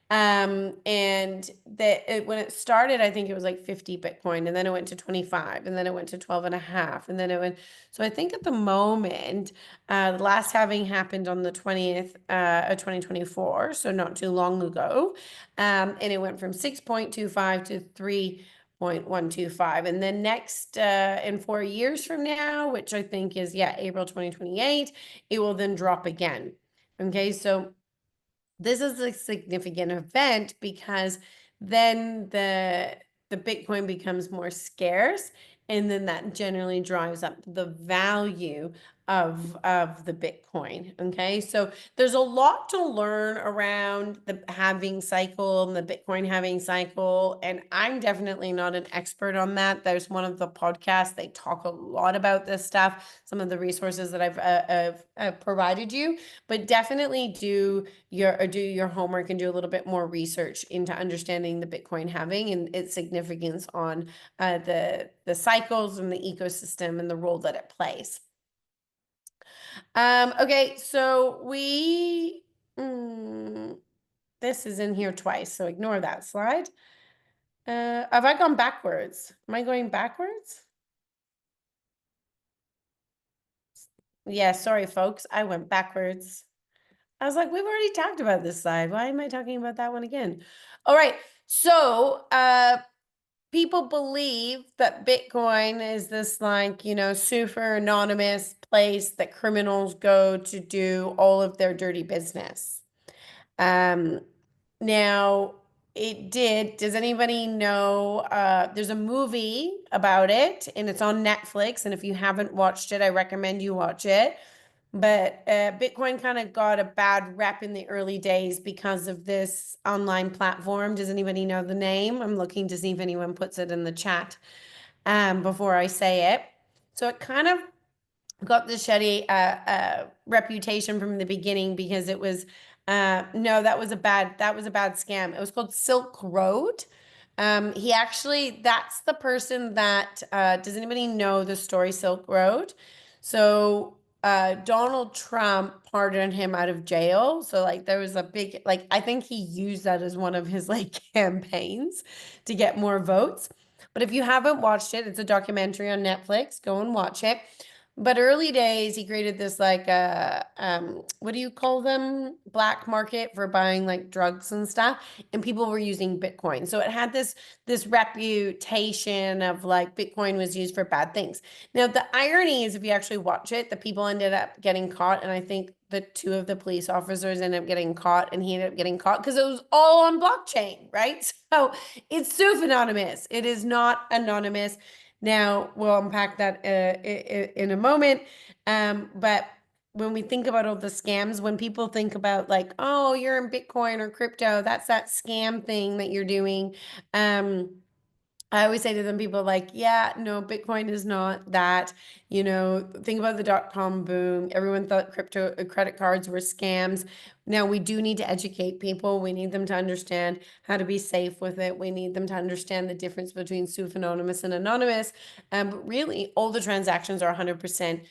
And when it started, I think it was like 50 Bitcoin, and then it went to 25, and then it went to 12 and a half, and then it went. So I think at the moment, the last halving happened on the 20th of 2024, so not too long ago. And it went from 6.25 to 3.125. And then next, in 4 years from now, which I think is, April 2028, it will then drop again. Okay, so this is a significant event because then the Bitcoin becomes more scarce, and then that generally drives up the value of the Bitcoin. Okay, so there's a lot to learn around the halving cycle and the Bitcoin halving cycle, and I'm definitely not an expert on that. There's one of the podcasts, they talk a lot about this stuff, some of the resources that I've provided you, but definitely do your homework and do a little bit more research into understanding the Bitcoin halving and its significance on the cycles and the ecosystem and the role that it plays. Okay, so this is in here twice, so ignore that slide. Have I gone backwards? Am I going backwards? Yeah, sorry, folks. I went backwards. I was like, we've already talked about this slide. Why am I talking about that one again? All right. So, people believe that Bitcoin is this like, super anonymous place that criminals go to do all of their dirty business. Um, Now it did. Does anybody know? There's a movie about it and it's on Netflix. And if you haven't watched it, I recommend you watch it. But Bitcoin kind of got a bad rep in the early days because of this online platform. Does anybody know the name? I'm looking to see if anyone puts it in the chat before I say it. So it kind of got the shitty reputation from the beginning because it was no, that was a bad scam. It was called Silk Road. That's the person that does anybody know the story Silk Road? So Donald Trump pardoned him out of jail. So like there was a big like I think he used that as one of his like campaigns to get more votes. But if you haven't watched it, it's a documentary on Netflix. Go and watch it. But early days, he created this like what do you call them? Black market for buying like drugs and stuff. And people were using Bitcoin. So it had this reputation of like Bitcoin was used for bad things. Now the irony is if you actually watch it, the people ended up getting caught. And I think the two of the police officers ended up getting caught and he ended up getting caught because it was all on blockchain, right? So it's pseudonymous. It is not anonymous. Now, we'll unpack that in a moment. But when we think about all the scams, when people think about like, oh, you're in Bitcoin or crypto, that's that scam thing that you're doing. I always say to them, people like, yeah, no, Bitcoin is not that. Think about the dot-com boom. Everyone thought crypto credit cards were scams. Now we do need to educate people. We need them to understand how to be safe with it. We need them to understand the difference between pseudonymous and anonymous. But really, all the transactions are 100%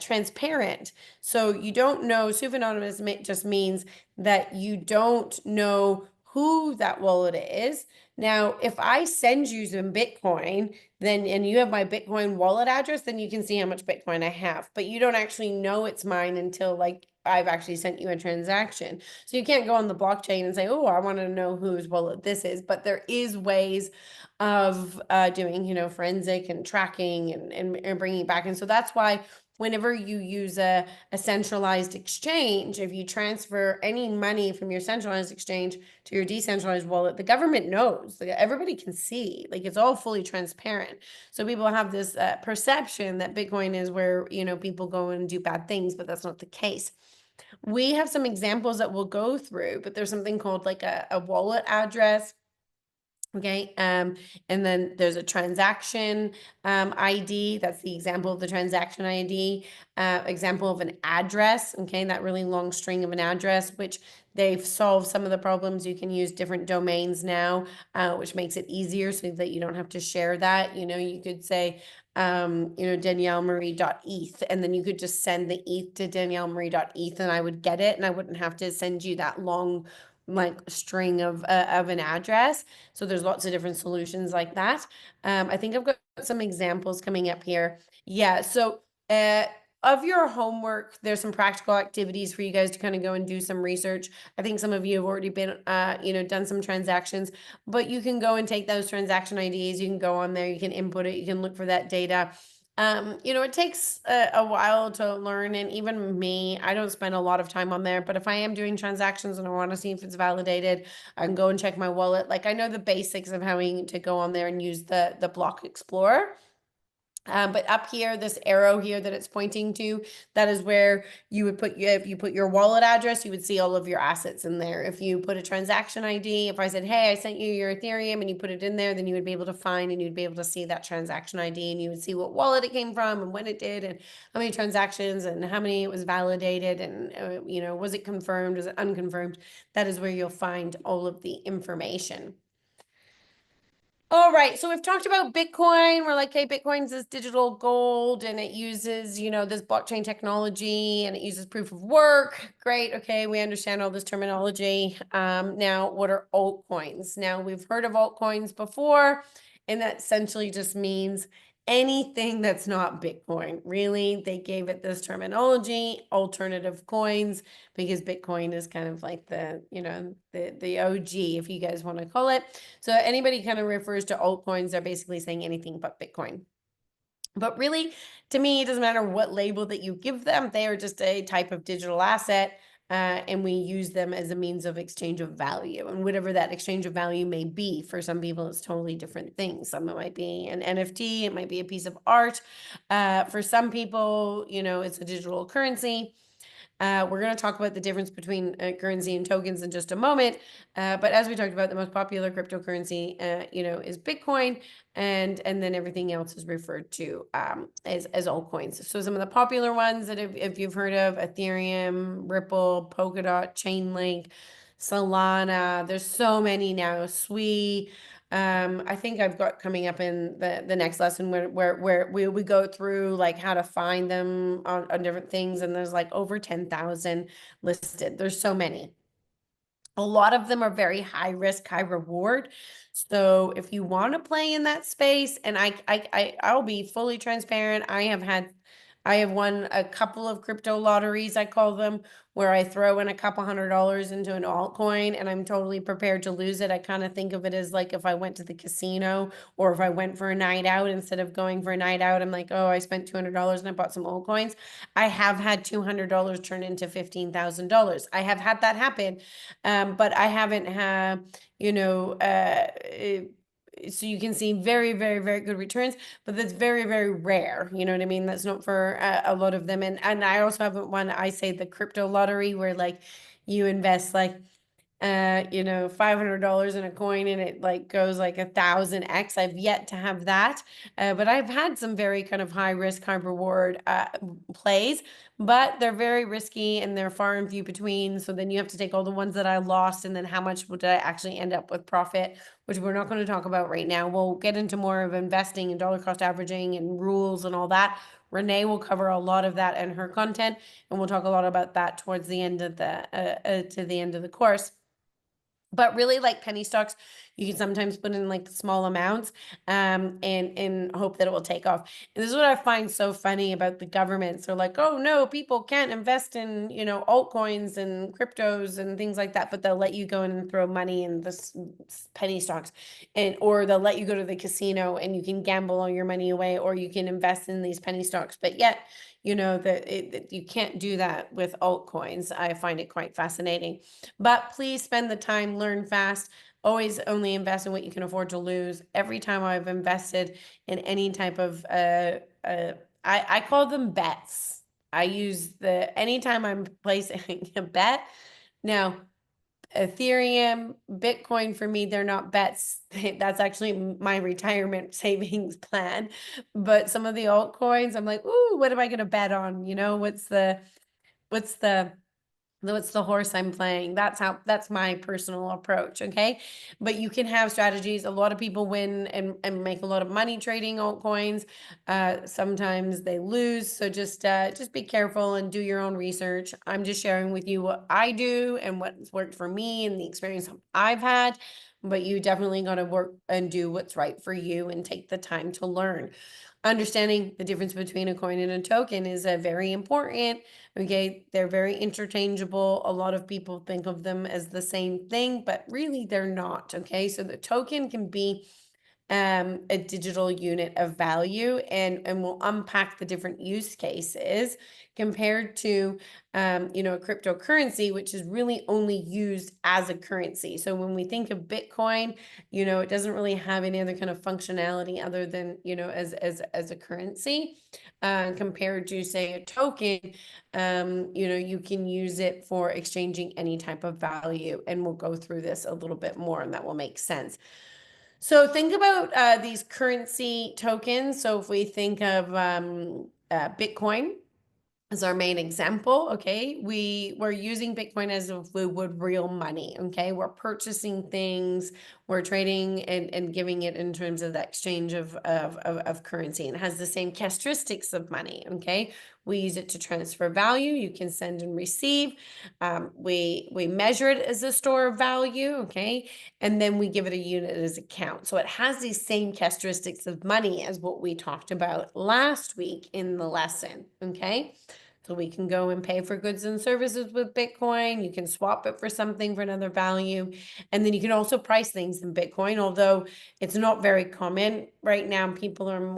transparent. So you don't know, pseudonymous just means that you don't know who that wallet is. Now, if I send you some Bitcoin, and you have my Bitcoin wallet address, then you can see how much Bitcoin I have. But you don't actually know it's mine until like I've actually sent you a transaction. So you can't go on the blockchain and say, oh, I want to know whose wallet this is. But there is ways of doing, forensic and tracking and bringing it back. And so that's why whenever you use a centralized exchange, if you transfer any money from your centralized exchange to your decentralized wallet, the government knows, like everybody can see, like it's all fully transparent. So people have this perception that Bitcoin is where, people go and do bad things, but that's not the case. We have some examples that we'll go through, but there's something called like a wallet address. Okay, and then there's a transaction ID. That's the example of the transaction ID. Example of an address. Okay, that really long string of an address, which they've solved some of the problems. You can use different domains now, which makes it easier so that you don't have to share that. You could say, Danielle Marie.eth, and then you could just send the ETH to Danielle Marie.eth, and I would get it, and I wouldn't have to send you that long like string of an address. So there's lots of different solutions like that. I think I've got some examples coming up here. Yeah, so of your homework, there's some practical activities for you guys to kind of go and do some research. I think some of you have already been, done some transactions, but you can go and take those transaction IDs. You can go on there, you can input it, you can look for that data. It takes a while to learn, and even me, I don't spend a lot of time on there, but if I am doing transactions and I want to see if it's validated, I can go and check my wallet. Like I know the basics of having to go on there and use the block explorer. But up here, this arrow here that it's pointing to, that is where you would if you put your wallet address, you would see all of your assets in there. If you put a transaction ID, if I said, hey, I sent you your Ethereum and you put it in there, then you would be able to find and you'd be able to see that transaction ID and you would see what wallet it came from and when it did and how many transactions and how many it was validated and, was it confirmed, was it unconfirmed? That is where you'll find all of the information. All right, so we've talked about Bitcoin. We're like, hey, Bitcoin's this digital gold and it uses, this blockchain technology and it uses proof of work. Great, okay, we understand all this terminology. Now, what are altcoins? Now, we've heard of altcoins before, and that essentially just means anything that's not Bitcoin. Really, they gave it this terminology, alternative coins, because Bitcoin is kind of like the, the OG, if you guys want to call it. So anybody kind of refers to altcoins, they're basically saying anything but Bitcoin. But really, to me, it doesn't matter what label that you give them. They are just a type of digital asset, and we use them as a means of exchange of value. And whatever that exchange of value may be, for some people, it's totally different things. Some it might be an NFT, it might be a piece of art. For some people, it's a digital currency. We're going to talk about the difference between currency and tokens in just a moment. But as we talked about, the most popular cryptocurrency, is Bitcoin, and then everything else is referred to as altcoins. So some of the popular ones that if you've heard of: Ethereum, Ripple, Polkadot, Chainlink, Solana. There's so many now. Sui. I think I've got coming up in the next lesson where we go through like how to find them on different things, and there's like over 10,000 listed. There's so many. A lot of them are very high risk, high reward. So if you want to play in that space, and I'll be fully transparent, I have won a couple of crypto lotteries, I call them, where I throw in a couple $100 into an altcoin and I'm totally prepared to lose it. I kind of think of it as like if I went to the casino, or if I went for a night out, instead of going for a night out, I'm like, oh, I spent $200 and I bought some altcoins. I have had $200 turn into $15,000. I have had that happen. But I haven't had, so you can see very, very, very good returns, but that's very, very rare. You know what I mean? That's not for a lot of them. And I also haven't won, I say, the crypto lottery, where like you invest like $500 in a coin and it like goes like 1,000x. I've yet to have that, but I've had some very kind of high risk, high reward plays, but they're very risky and they're far and few between. So then you have to take all the ones that I lost, and then how much would I actually end up with profit, which we're not going to talk about right now. We'll get into more of investing and dollar cost averaging and rules and all that. Renee will cover a lot of that in her content, and we'll talk a lot about that towards the end of the course. But really, like penny stocks, you can sometimes put in like small amounts and hope that it will take off. And this is what I find so funny about the governments. They're like, oh no, people can't invest in, altcoins and cryptos and things like that, but they'll let you go in and throw money in this penny stocks, or they'll let you go to the casino and you can gamble all your money away, or you can invest in these penny stocks. But yet, that you can't do that with altcoins. I find it quite fascinating. But please spend the time, learn fast. Always only invest in what you can afford to lose. Every time I've invested in any type of, I call them bets. I use anytime I'm placing a bet. Now, Ethereum, Bitcoin, for me, they're not bets. That's actually my retirement savings plan. But some of the altcoins, I'm like, ooh, what am I going to bet on? What's the horse I'm playing? That's my personal approach. Okay. But you can have strategies. A lot of people win and make a lot of money trading altcoins. Sometimes they lose. So just be careful and do your own research. I'm just sharing with you what I do and what's worked for me and the experience I've had. But you definitely got to work and do what's right for you and take the time to learn. Understanding the difference between a coin and a token is very important. Okay, they're very interchangeable. A lot of people think of them as the same thing, but really they're not. Okay, so the token can be a digital unit of value, and we'll unpack the different use cases compared to a cryptocurrency, which is really only used as a currency. So when we think of Bitcoin, it doesn't really have any other kind of functionality other than as a currency, compared to, say, a token. You can use it for exchanging any type of value, and we'll go through this a little bit more, and that will make sense. So think about these currency tokens. So if we think of Bitcoin as our main example, okay, we're using Bitcoin as if we would real money, okay? We're purchasing things, we're trading and giving it in terms of the exchange of currency, and it has the same characteristics of money, okay? We use it to transfer value. You can send and receive. We measure it as a store of value, okay? And then we give it a unit as a count. So it has these same characteristics of money as what we talked about last week in the lesson, okay? So we can go and pay for goods and services with Bitcoin. You can swap it for something for another value. And then you can also price things in Bitcoin, although it's not very common right now. People are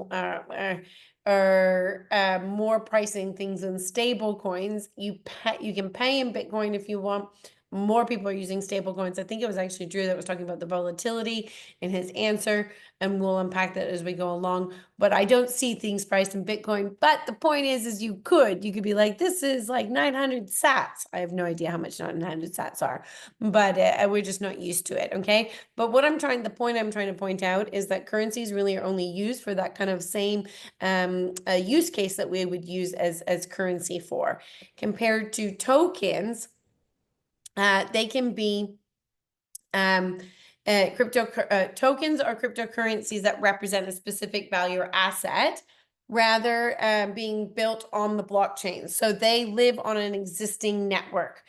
more pricing things in stable coins. You can pay in Bitcoin if you want. More people are using stable coins. I think it was actually Drew that was talking about the volatility in his answer, and we'll unpack that as we go along. But I don't see things priced in Bitcoin. But the point is you could be like, this is like 900 sats. I have no idea how much 900 sats are, but we're just not used to it, okay? But what the point I'm trying to point out is that currencies really are only used for that kind of same use case that we would use as currency for. Compared to tokens, they can be tokens are cryptocurrencies that represent a specific value or asset, rather being built on the blockchain. So they live on an existing network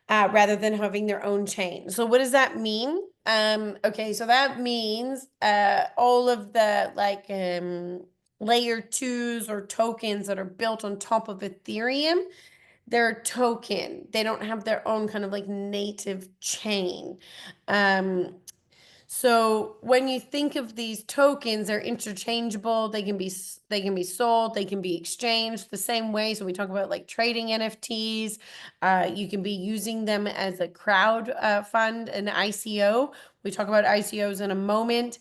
rather than having their own chain. So what does that mean? Okay, so that means all of the layer 2s or tokens that are built on top of Ethereum, they're a token. They don't have their own kind of like native chain. So when you think of these tokens, they're interchangeable. They can be sold. They can be exchanged the same way. So we talk about like trading NFTs. You can be using them as a crowd fund, an ICO. We talk about ICOs in a moment.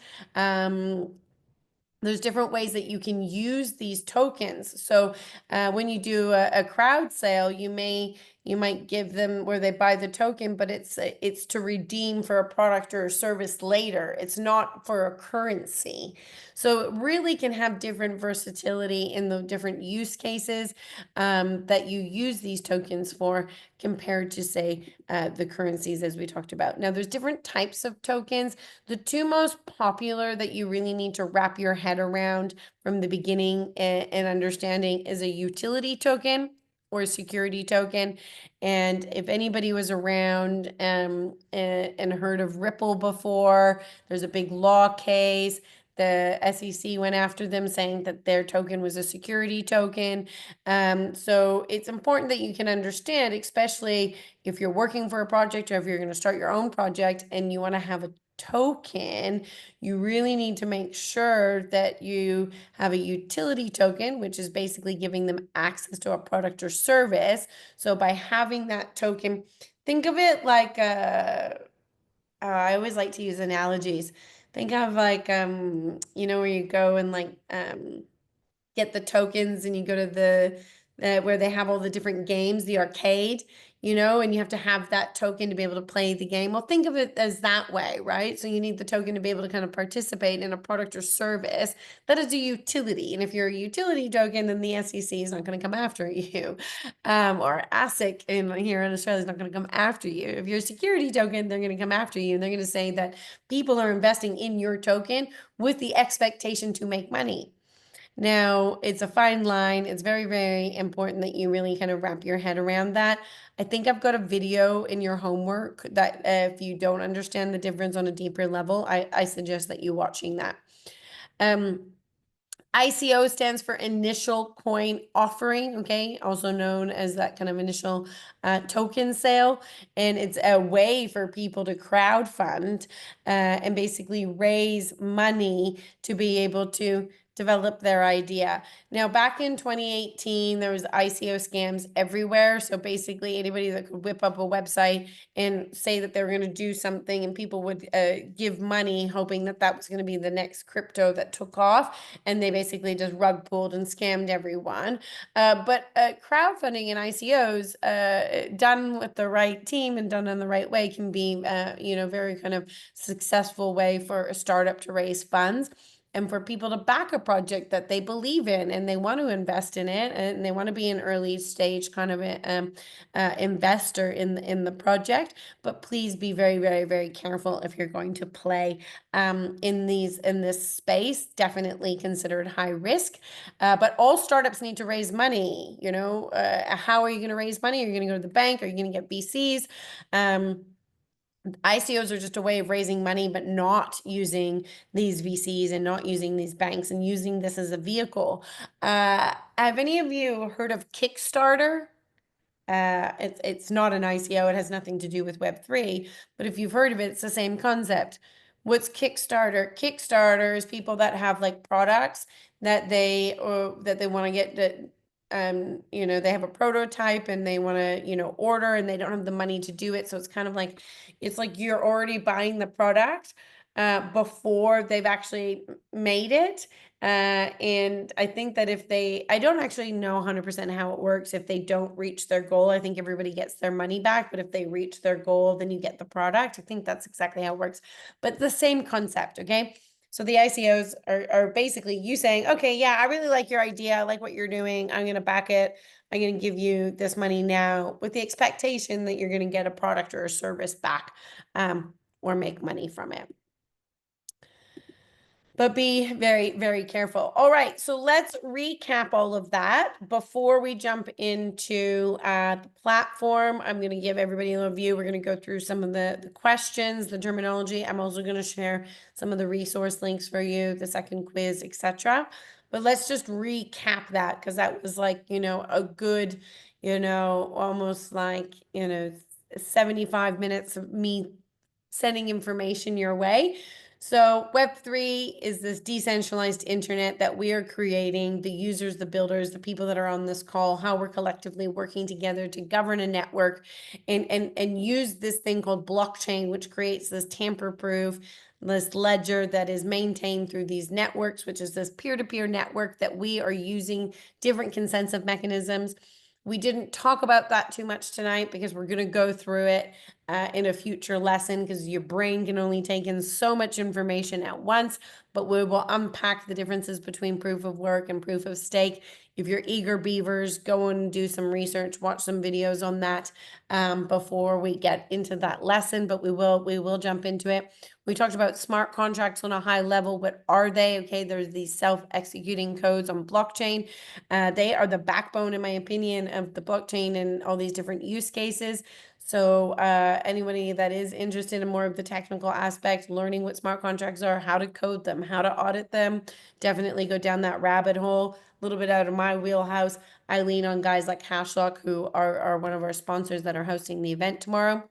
There's different ways that you can use these tokens. So when you do a crowd sale, you might give them where they buy the token, but it's to redeem for a product or a service later. It's not for a currency. So it really can have different versatility in the different use cases that you use these tokens for compared to, say, the currencies as we talked about. Now, there's different types of tokens. The two most popular that you really need to wrap your head around from the beginning and understanding is a utility token or a security token. And if anybody was around and heard of Ripple before, there's a big law case. The SEC went after them saying that their token was a security token. So it's important that you can understand, especially if you're working for a project or if you're going to start your own project and you want to have a token, you really need to make sure that you have a utility token, which is basically giving them access to a product or service. So by having that token, think of it like I always like to use analogies. Think of like where you go and get the tokens and you go to the where they have all the different games, the arcade, and you have to have that token to be able to play the game. Well, think of it as that way, right? So you need the token to be able to kind of participate in a product or service that is a utility. And if you're a utility token, then the SEC is not going to come after you. Or ASIC here in Australia is not going to come after you. If you're a security token, they're going to come after you. And they're going to say that people are investing in your token with the expectation to make money. Now, it's a fine line. It's very, very important that you really kind of wrap your head around that. I think I've got a video in your homework that if you don't understand the difference on a deeper level, I suggest that you watching that. ICO stands for initial coin offering, okay, also known as that kind of initial token sale. And it's a way for people to crowdfund and basically raise money to be able to develop their idea. Now, back in 2018, there was ICO scams everywhere. So basically anybody that could whip up a website and say that they were going to do something and people would give money hoping that that was going to be the next crypto that took off. And they basically just rug pulled and scammed everyone. But crowdfunding and ICOs done with the right team and done in the right way can be, very kind of successful way for a startup to raise funds. and for people to back a project that they believe in and they want to invest in it and they want to be an early stage kind of investor in the project. But please be very, very, very careful if you're going to play in this space. Definitely considered high risk. But all startups need to raise money. How are you going to raise money? Are you going to go to the bank? Are you going to get VCs? ICOs are just a way of raising money, but not using these VCs and not using these banks and using this as a vehicle. Have any of you heard of Kickstarter? It's not an ICO. It has nothing to do with Web3, but if you've heard of it, it's the same concept. What's Kickstarter? Kickstarter is people that have like products that they want to get that they have a prototype and they want to order, and they don't have the money to do it. So it's kind of like you're already buying the product before they've actually made it. And I think that I don't actually know 100% how it works. If they don't reach their goal, I think everybody gets their money back. But if they reach their goal, then you get the product. I think that's exactly how it works. But the same concept, okay? So the ICOs are basically you saying, okay, yeah, I really like your idea. I like what you're doing. I'm going to back it. I'm going to give you this money now with the expectation that you're going to get a product or a service back or make money from it. But be very, very careful. All right, so let's recap all of that before we jump into the platform. I'm going to give everybody a view. We're going to go through some of the questions, the terminology. I'm also going to share some of the resource links for you, the second quiz, etc. But let's just recap that, because that was like, a good, almost like, 75 minutes of me sending information your way. So Web3 is this decentralized internet that we are creating, the users, the builders, the people that are on this call, how we're collectively working together to govern a network and use this thing called blockchain, which creates this tamper-proof, this ledger that is maintained through these networks, which is this peer-to-peer network that we are using different consensus mechanisms. We didn't talk about that too much tonight because we're going to go through it in a future lesson, because your brain can only take in so much information at once. But we will unpack the differences between proof of work and proof of stake. If you're eager beavers, go and do some research, watch some videos on that before we get into that lesson. But we will jump into it. We talked about smart contracts on a high level. What are they? Okay, there's these self-executing codes on blockchain. They are the backbone, in my opinion, of the blockchain and all these different use cases. So anybody that is interested in more of the technical aspect, learning what smart contracts are, how to code them, how to audit them, definitely go down that rabbit hole. A little bit out of my wheelhouse. I lean on guys like Hashlock, who are one of our sponsors that are hosting the event tomorrow.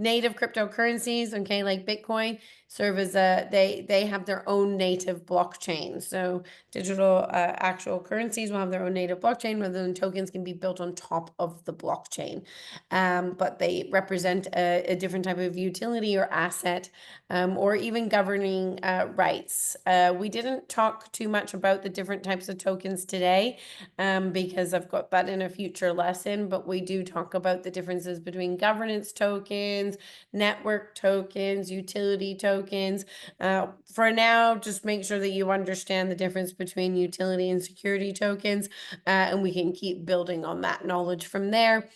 Native cryptocurrencies, okay, like Bitcoin, serve as they have their own native blockchain. So digital actual currencies will have their own native blockchain, rather than tokens can be built on top of the blockchain. But they represent a different type of utility or asset, or even governing rights. We didn't talk too much about the different types of tokens today, because I've got that in a future lesson, but we do talk about the differences between governance tokens, network tokens, utility tokens. For now, just make sure that you understand the difference between utility and security tokens, and we can keep building on that knowledge from there.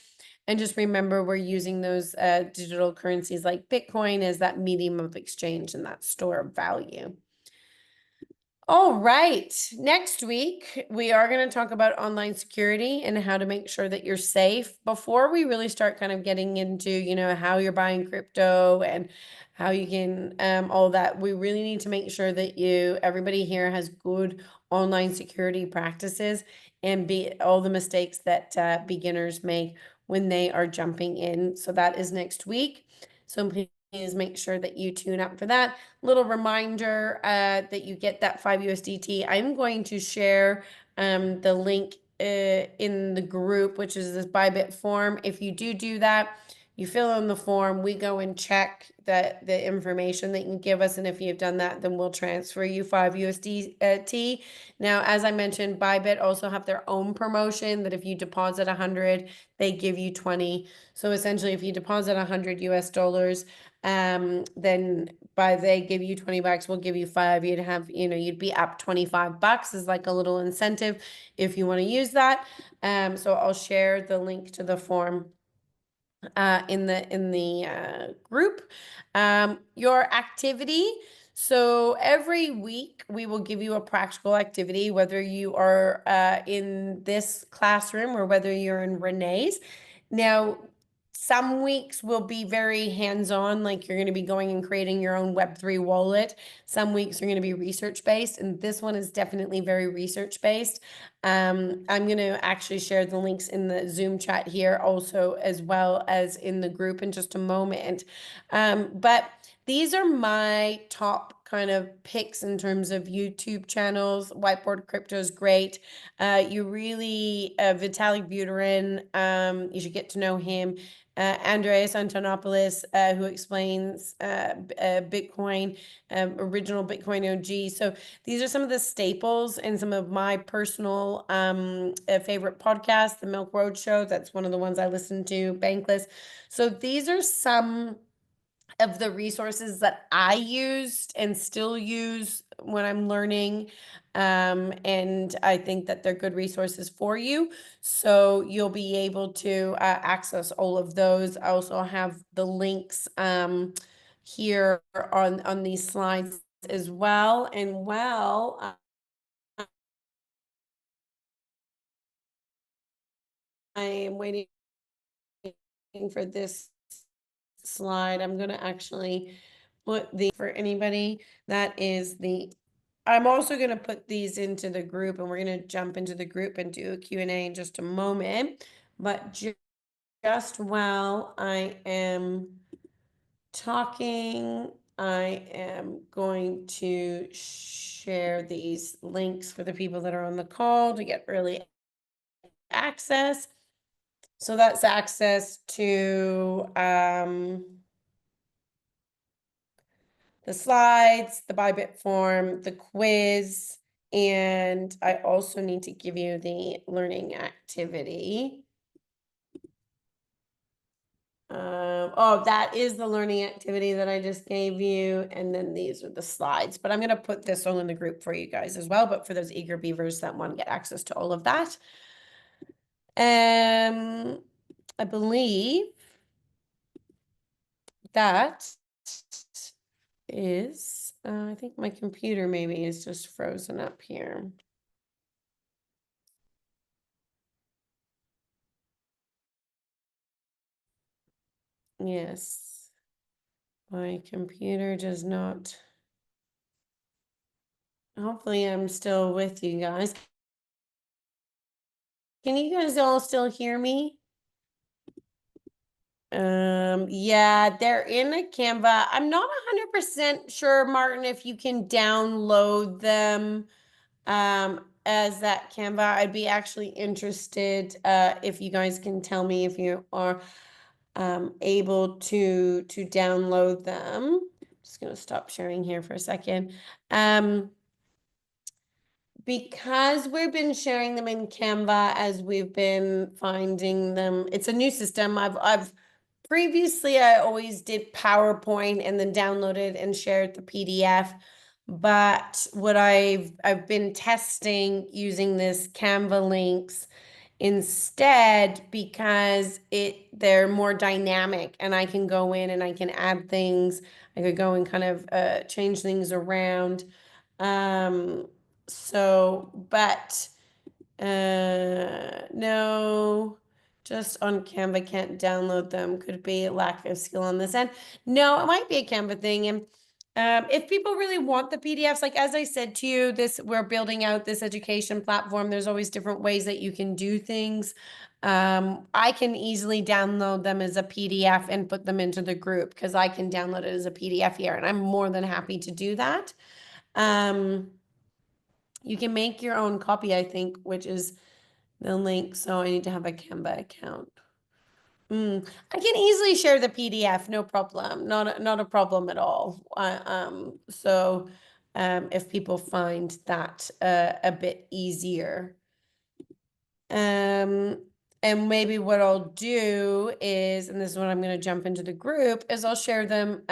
And just remember, we're using those digital currencies like Bitcoin as that medium of exchange and that store of value. All right. Next week, we are going to talk about online security and how to make sure that you're safe. Before we really start kind of getting into, how you're buying crypto and how you can, all that, we really need to make sure that everybody here has good online security practices and all the mistakes that beginners make when they are jumping in. So that is next week. So please make sure that you tune up for that. Little reminder that you get that 5 USDT. I'm going to share the link in the group, which is this Bybit form. If you do that, you fill in the form, we go and check the information that you give us, and if you've done that, then we'll transfer you 5 USDT. Now, as I mentioned, Bybit also have their own promotion that if you deposit 100, they give you 20. So essentially, if you deposit 100 US dollars, then by they give you $20, we'll give you 5. You'd have, you'd be up $25 as like a little incentive if you want to use that. So I'll share the link to the form in the group. Your activity. So every week we will give you a practical activity, whether you are in this classroom or whether you're in Renee's. Now, some weeks will be very hands-on, like you're going to be going and creating your own Web3 wallet. Some weeks are going to be research-based, and this one is definitely very research-based. I'm going to actually share the links in the Zoom chat here also, as well as in the group in just a moment. But these are my top kind of picks in terms of YouTube channels. Whiteboard Crypto is great. You really, Vitalik Buterin, you should get to know him. Andreas Antonopoulos, who explains Bitcoin, original Bitcoin OG. So these are some of the staples and some of my personal favorite podcasts. The Milk Road Show, that's one of the ones I listen to, Bankless. So these are some of the resources that I used and still use when I'm learning. And I think that they're good resources for you. So you'll be able to access all of those. I also have the links here on these slides as well. And I am waiting for this slide. I'm going to actually put for anybody that is I'm also going to put these into the group, and we're going to jump into the group and do a Q&A in just a moment. But just while I am talking, I am going to share these links for the people that are on the call to get early access. So that's access to the slides, the Bybit form, the quiz, and I also need to give you the learning activity. Oh, that is the learning activity that I just gave you, and then these are the slides. But I'm going to put this all in the group for you guys as well, but for those eager beavers that want to get access to all of that. I believe that is, I think my computer maybe is just frozen up here. Yes, my computer does not. Hopefully I'm still with you guys. Can you guys all still hear me? Yeah, they're in a Canva. I'm not 100% sure, Martin, if you can download them as that Canva. I'd be actually interested if you guys can tell me if you are able to download them. Just gonna stop sharing here for a second. Because we've been sharing them in Canva as we've been finding them. It's a new system. I've previously I always did PowerPoint and then downloaded and shared the PDF. But what I've been testing using this Canva links instead because they're more dynamic and I can go in and I can add things. I could go and kind of change things around. But no, just on Canva, can't download them. Could be a lack of skill on this end. No, it might be a Canva thing. And if people really want the PDFs, like as I said to you, we're building out this education platform. There's always different ways that you can do things. I can easily download them as a PDF and put them into the group because I can download it as a PDF here, and I'm more than happy to do that. You can make your own copy, I think, which is the link. So I need to have a Canva account. I can easily share the PDF, no problem. Not a problem at all. If people find that a bit easier. And maybe what I'll do is, and this is what I'm going to jump into the group, is I'll share them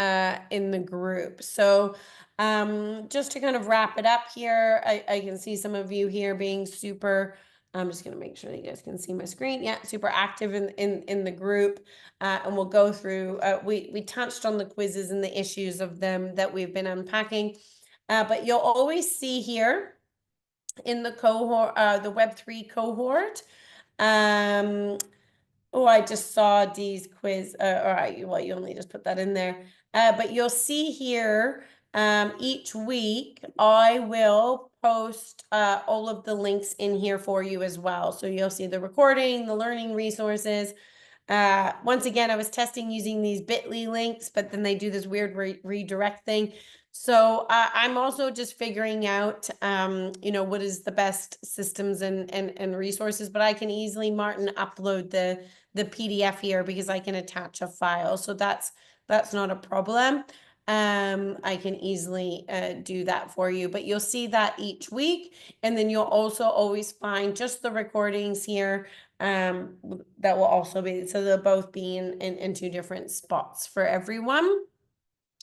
in the group. So just to kind of wrap it up here, I can see some of you here being super, I'm just going to make sure that you guys can see my screen. Yeah, super active in the group. And we'll go through, we touched on the quizzes and the issues of them that we've been unpacking. But you'll always see here in the cohort, the Web3 cohort, oh, I just saw Dee's quiz. All right, well, you only just put that in there. But you'll see here, each week I will post all of the links in here for you as well. So you'll see the recording, the learning resources. Once again, I was testing using these bit.ly links, but then they do this weird redirect thing. So I'm also just figuring out, what is the best systems and resources, but I can easily, Martin, upload the PDF here because I can attach a file. So that's not a problem. I can easily do that for you, but you'll see that each week. And then you'll also always find just the recordings here that will also be, so they'll both be in two different spots for everyone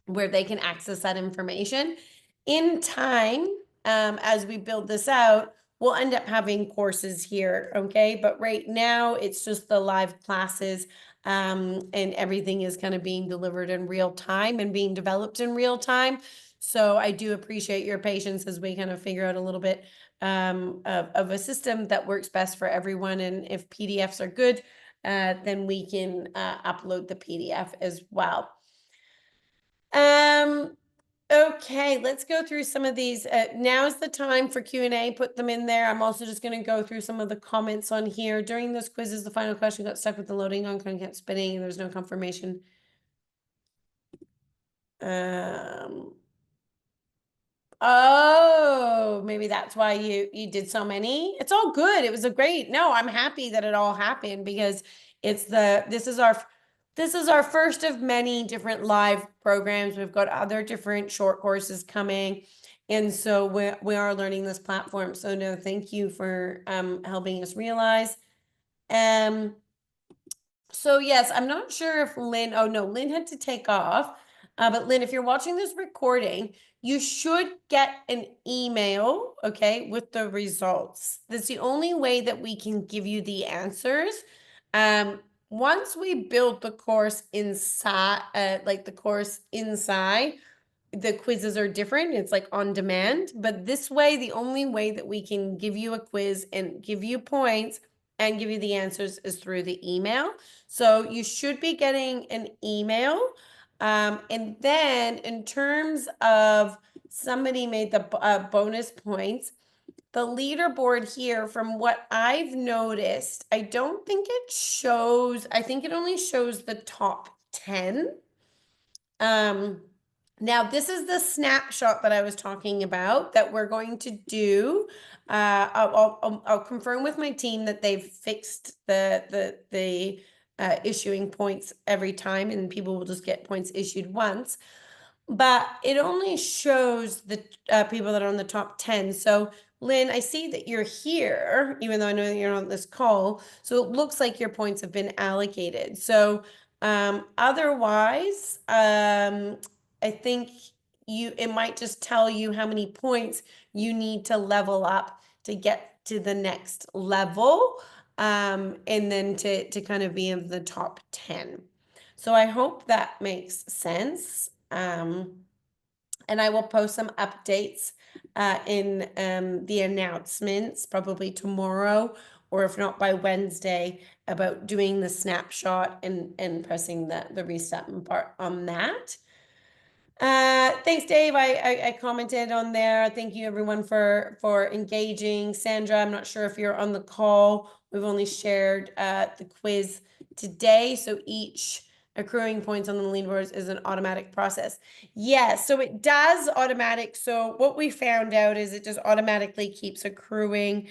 where they can access that information. In time, as we build this out, we'll end up having courses here, okay? But right now, it's just the live classes, and everything is kind of being delivered in real time and being developed in real time. So I do appreciate your patience as we kind of figure out a little bit of a system that works best for everyone. And if PDFs are good, then we can upload the PDF as well. Okay, let's go through some of these. Now's the time for Q&A. Put them in there. I'm also just going to go through some of the comments on here. During those quizzes, the final question got stuck with the loading icon, kept spinning, and there's no confirmation. Oh, maybe that's why you did so many. It's all good. It was a great. No, I'm happy that it all happened because this is our first of many different live programs. We've got other different short courses coming. And so we are learning this platform. So no, thank you for helping us realize. So yes, I'm not sure if Lynn, oh no, Lynn had to take off. But Lynn, if you're watching this recording, you should get an email, okay, with the results. That's the only way that we can give you the answers. Once we build the course inside, like the course inside, the quizzes are different. It's like on demand, but this way, the only way that we can give you a quiz and give you points and give you the answers is through the email. So you should be getting an email. And then in terms of somebody made the bonus points, the leaderboard here, from what I've noticed, I don't think it shows, I think it only shows the top 10. Now this is the snapshot that I was talking about that we're going to do. I'll confirm with my team that they've fixed the issuing points every time, and people will just get points issued once. But it only shows the people that are on the top 10. So Lynn, I see that you're here, even though I know that you're on this call. So it looks like your points have been allocated. So otherwise, I think it might just tell you how many points you need to level up to get to the next level, and then to kind of be in the top 10. So I hope that makes sense. And I will post some updates in the announcements probably tomorrow, or if not by Wednesday, about doing the snapshot and pressing the reset part on that. Thanks, Dave. I commented on there. Thank you everyone for engaging. Sandra, I'm not sure if you're on the call. We've only shared the quiz today, so each accruing points on the leaderboards is an automatic process. Yes, so it does automatic. So what we found out is it just automatically keeps accruing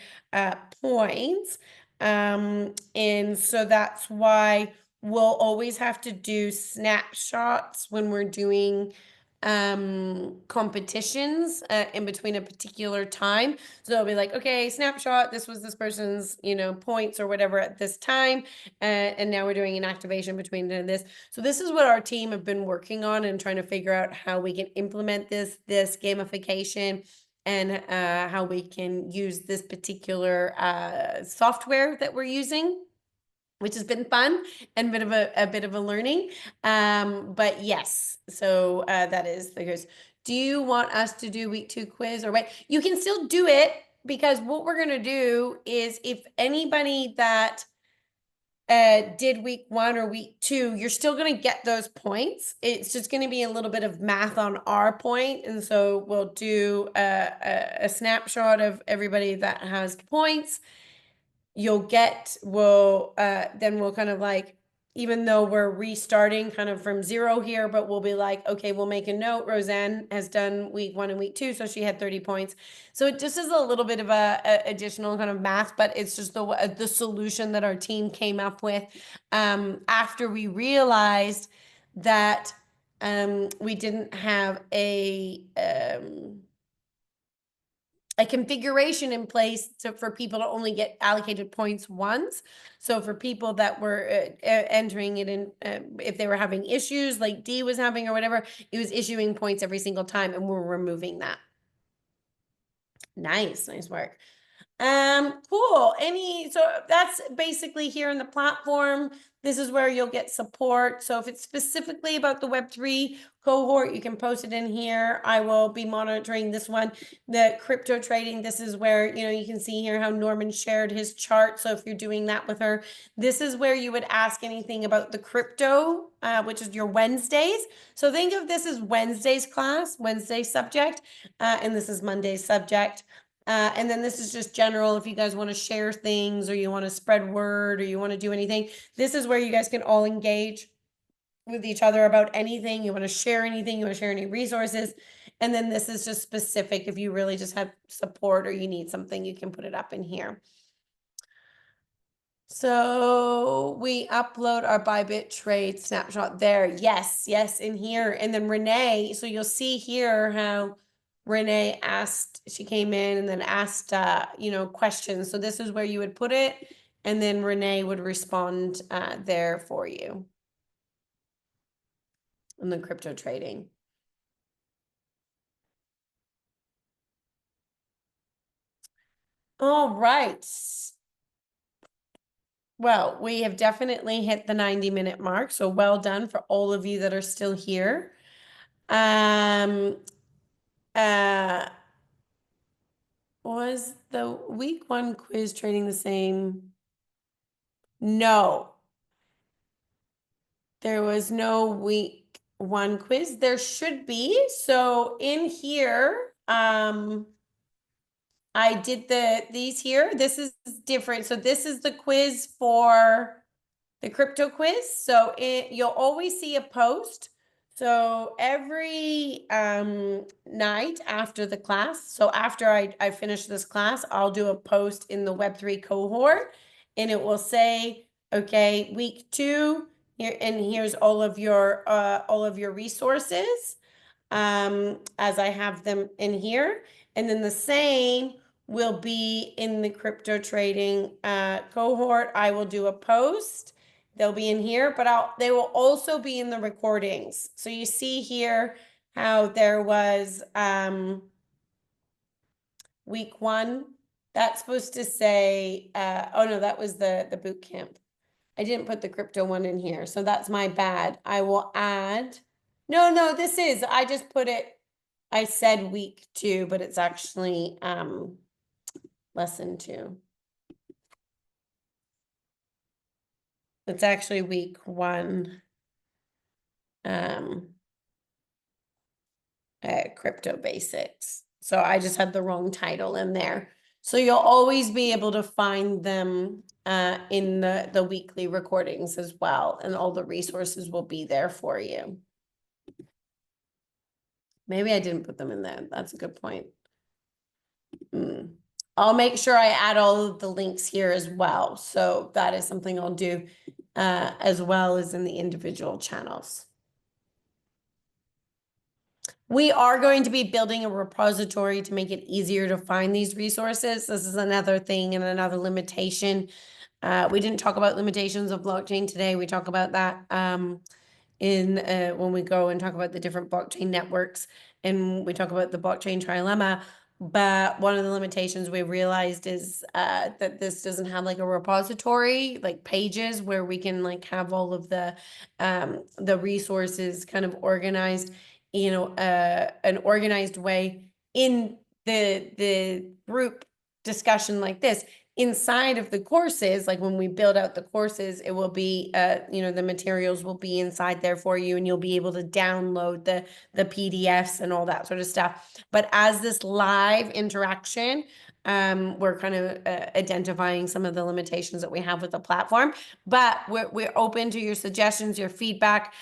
points. And so that's why we'll always have to do snapshots when we're doing competitions in between a particular time. So it'll be like, okay, snapshot, this was this person's, points or whatever at this time. And now we're doing an activation between this. So this is what our team have been working on and trying to figure out how we can implement this gamification and how we can use this particular software that we're using, which has been fun and a bit of a learning. But yes, so that is the case. Do you want us to do week 2 quiz or wait? You can still do it, because what we're gonna do is, if anybody that did week 1 or week 2, you're still going to get those points. It's just going to be a little bit of math on our point. And so we'll do a snapshot of everybody that has points. Then we'll kind of like, even though we're restarting kind of from 0 here, but we'll be like, okay, we'll make a note. Roseanne has done week 1 and week 2, so she had 30 points. So it just is a little bit of a additional kind of math, but it's just the solution that our team came up with after we realized that we didn't have a configuration in place for people to only get allocated points once. So for people that were entering it in, if they were having issues like D was having or whatever, it was issuing points every single time, and we're removing that. Nice work. Cool. So that's basically here in the platform. This is where you'll get support. So if it's specifically about the Web3 cohort, you can post it in here. I will be monitoring this one. The crypto trading, this is where, you can see here how Norman shared his chart. So if you're doing that with her, this is where you would ask anything about the crypto, which is your Wednesdays. So think of this as Wednesday's class, Wednesday subject, and this is Monday's subject. And then this is just general. If you guys want to share things, or you want to spread word, or you want to do anything, this is where you guys can all engage with each other about anything. You want to share anything, you want to share any resources. And then this is just specific. If you really just have support or you need something, you can put it up in here. So we upload our Bybit trade snapshot there. Yes, in here. And then Renee, so you'll see here how Renee she came in and then asked, questions. So this is where you would put it, and then Renee would respond there for you in the crypto trading. All right. Well, we have definitely hit the 90-minute mark. So well done for all of you that are still here. Was the week 1 quiz trading the same? No. There was no week 1 quiz. There should be. So in here, I did these here. This is different. So this is the quiz for the crypto quiz. So you'll always see a post. So every night after the class, so after I finish this class, I'll do a post in the Web3 cohort, and it will say, okay, week 2 here, and here's all of your resources as I have them in here. And then the same will be in the crypto trading cohort. I will do a post. They'll be in here, but they will also be in the recordings. So you see here how there was week 1. That's supposed to say, oh no, that was the boot camp. I didn't put the crypto one in here, so that's my bad. I will add. No, I just put it, I said week 2, but it's actually lesson 2. It's actually week 1 crypto basics. So I just had the wrong title in there. So you'll always be able to find them in the weekly recordings as well, and all the resources will be there for you. Maybe I didn't put them in there. That's a good point. I'll make sure I add all of the links here as well. So that is something I'll do as well as in the individual channels. We are going to be building a repository to make it easier to find these resources. This is another thing and another limitation. We didn't talk about limitations of blockchain today. We talk about that in when we go and talk about the different blockchain networks, and we talk about the blockchain trilemma. But one of the limitations we realized is that this doesn't have like a repository, like pages where we can like have all of the resources kind of organized, an organized way in the group discussion like this. Inside of the courses, like when we build out the courses, it will be, the materials will be inside there for you, and you'll be able to download the PDFs and all that sort of stuff. But as this live interaction, we're kind of identifying some of the limitations that we have with the platform, but we're open to your suggestions, your feedback,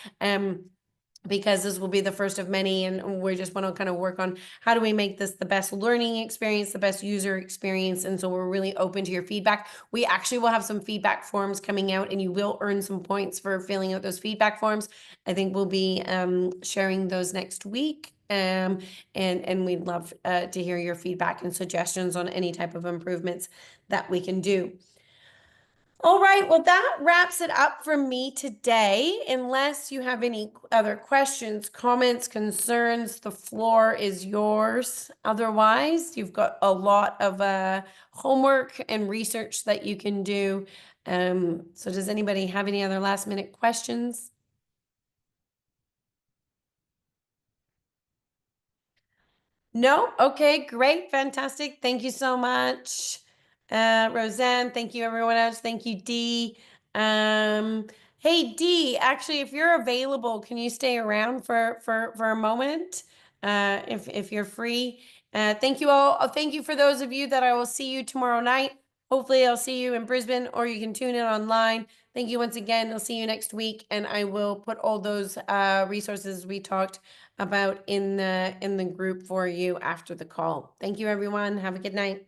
because this will be the first of many, and we just want to kind of work on how do we make this the best learning experience, the best user experience. And so we're really open to your feedback. We actually will have some feedback forms coming out, and you will earn some points for filling out those feedback forms. I think we'll be sharing those next week. And we'd love to hear your feedback and suggestions on any type of improvements that we can do. All right, well, that wraps it up for me today. Unless you have any other questions, comments, concerns, the floor is yours. Otherwise, you've got a lot of homework and research that you can do. So does anybody have any other last minute questions? No? Okay, great, fantastic. Thank you so much, Roseanne. Thank you, everyone else. Thank you, Dee. Hey, Dee, actually, if you're available, can you stay around for a moment, if you're free? Thank you all. Thank you for those of you that I will see you tomorrow night. Hopefully, I'll see you in Brisbane, or you can tune in online. Thank you once again. I'll see you next week, and I will put all those resources we talked about in the group for you after the call. Thank you, everyone. Have a good night.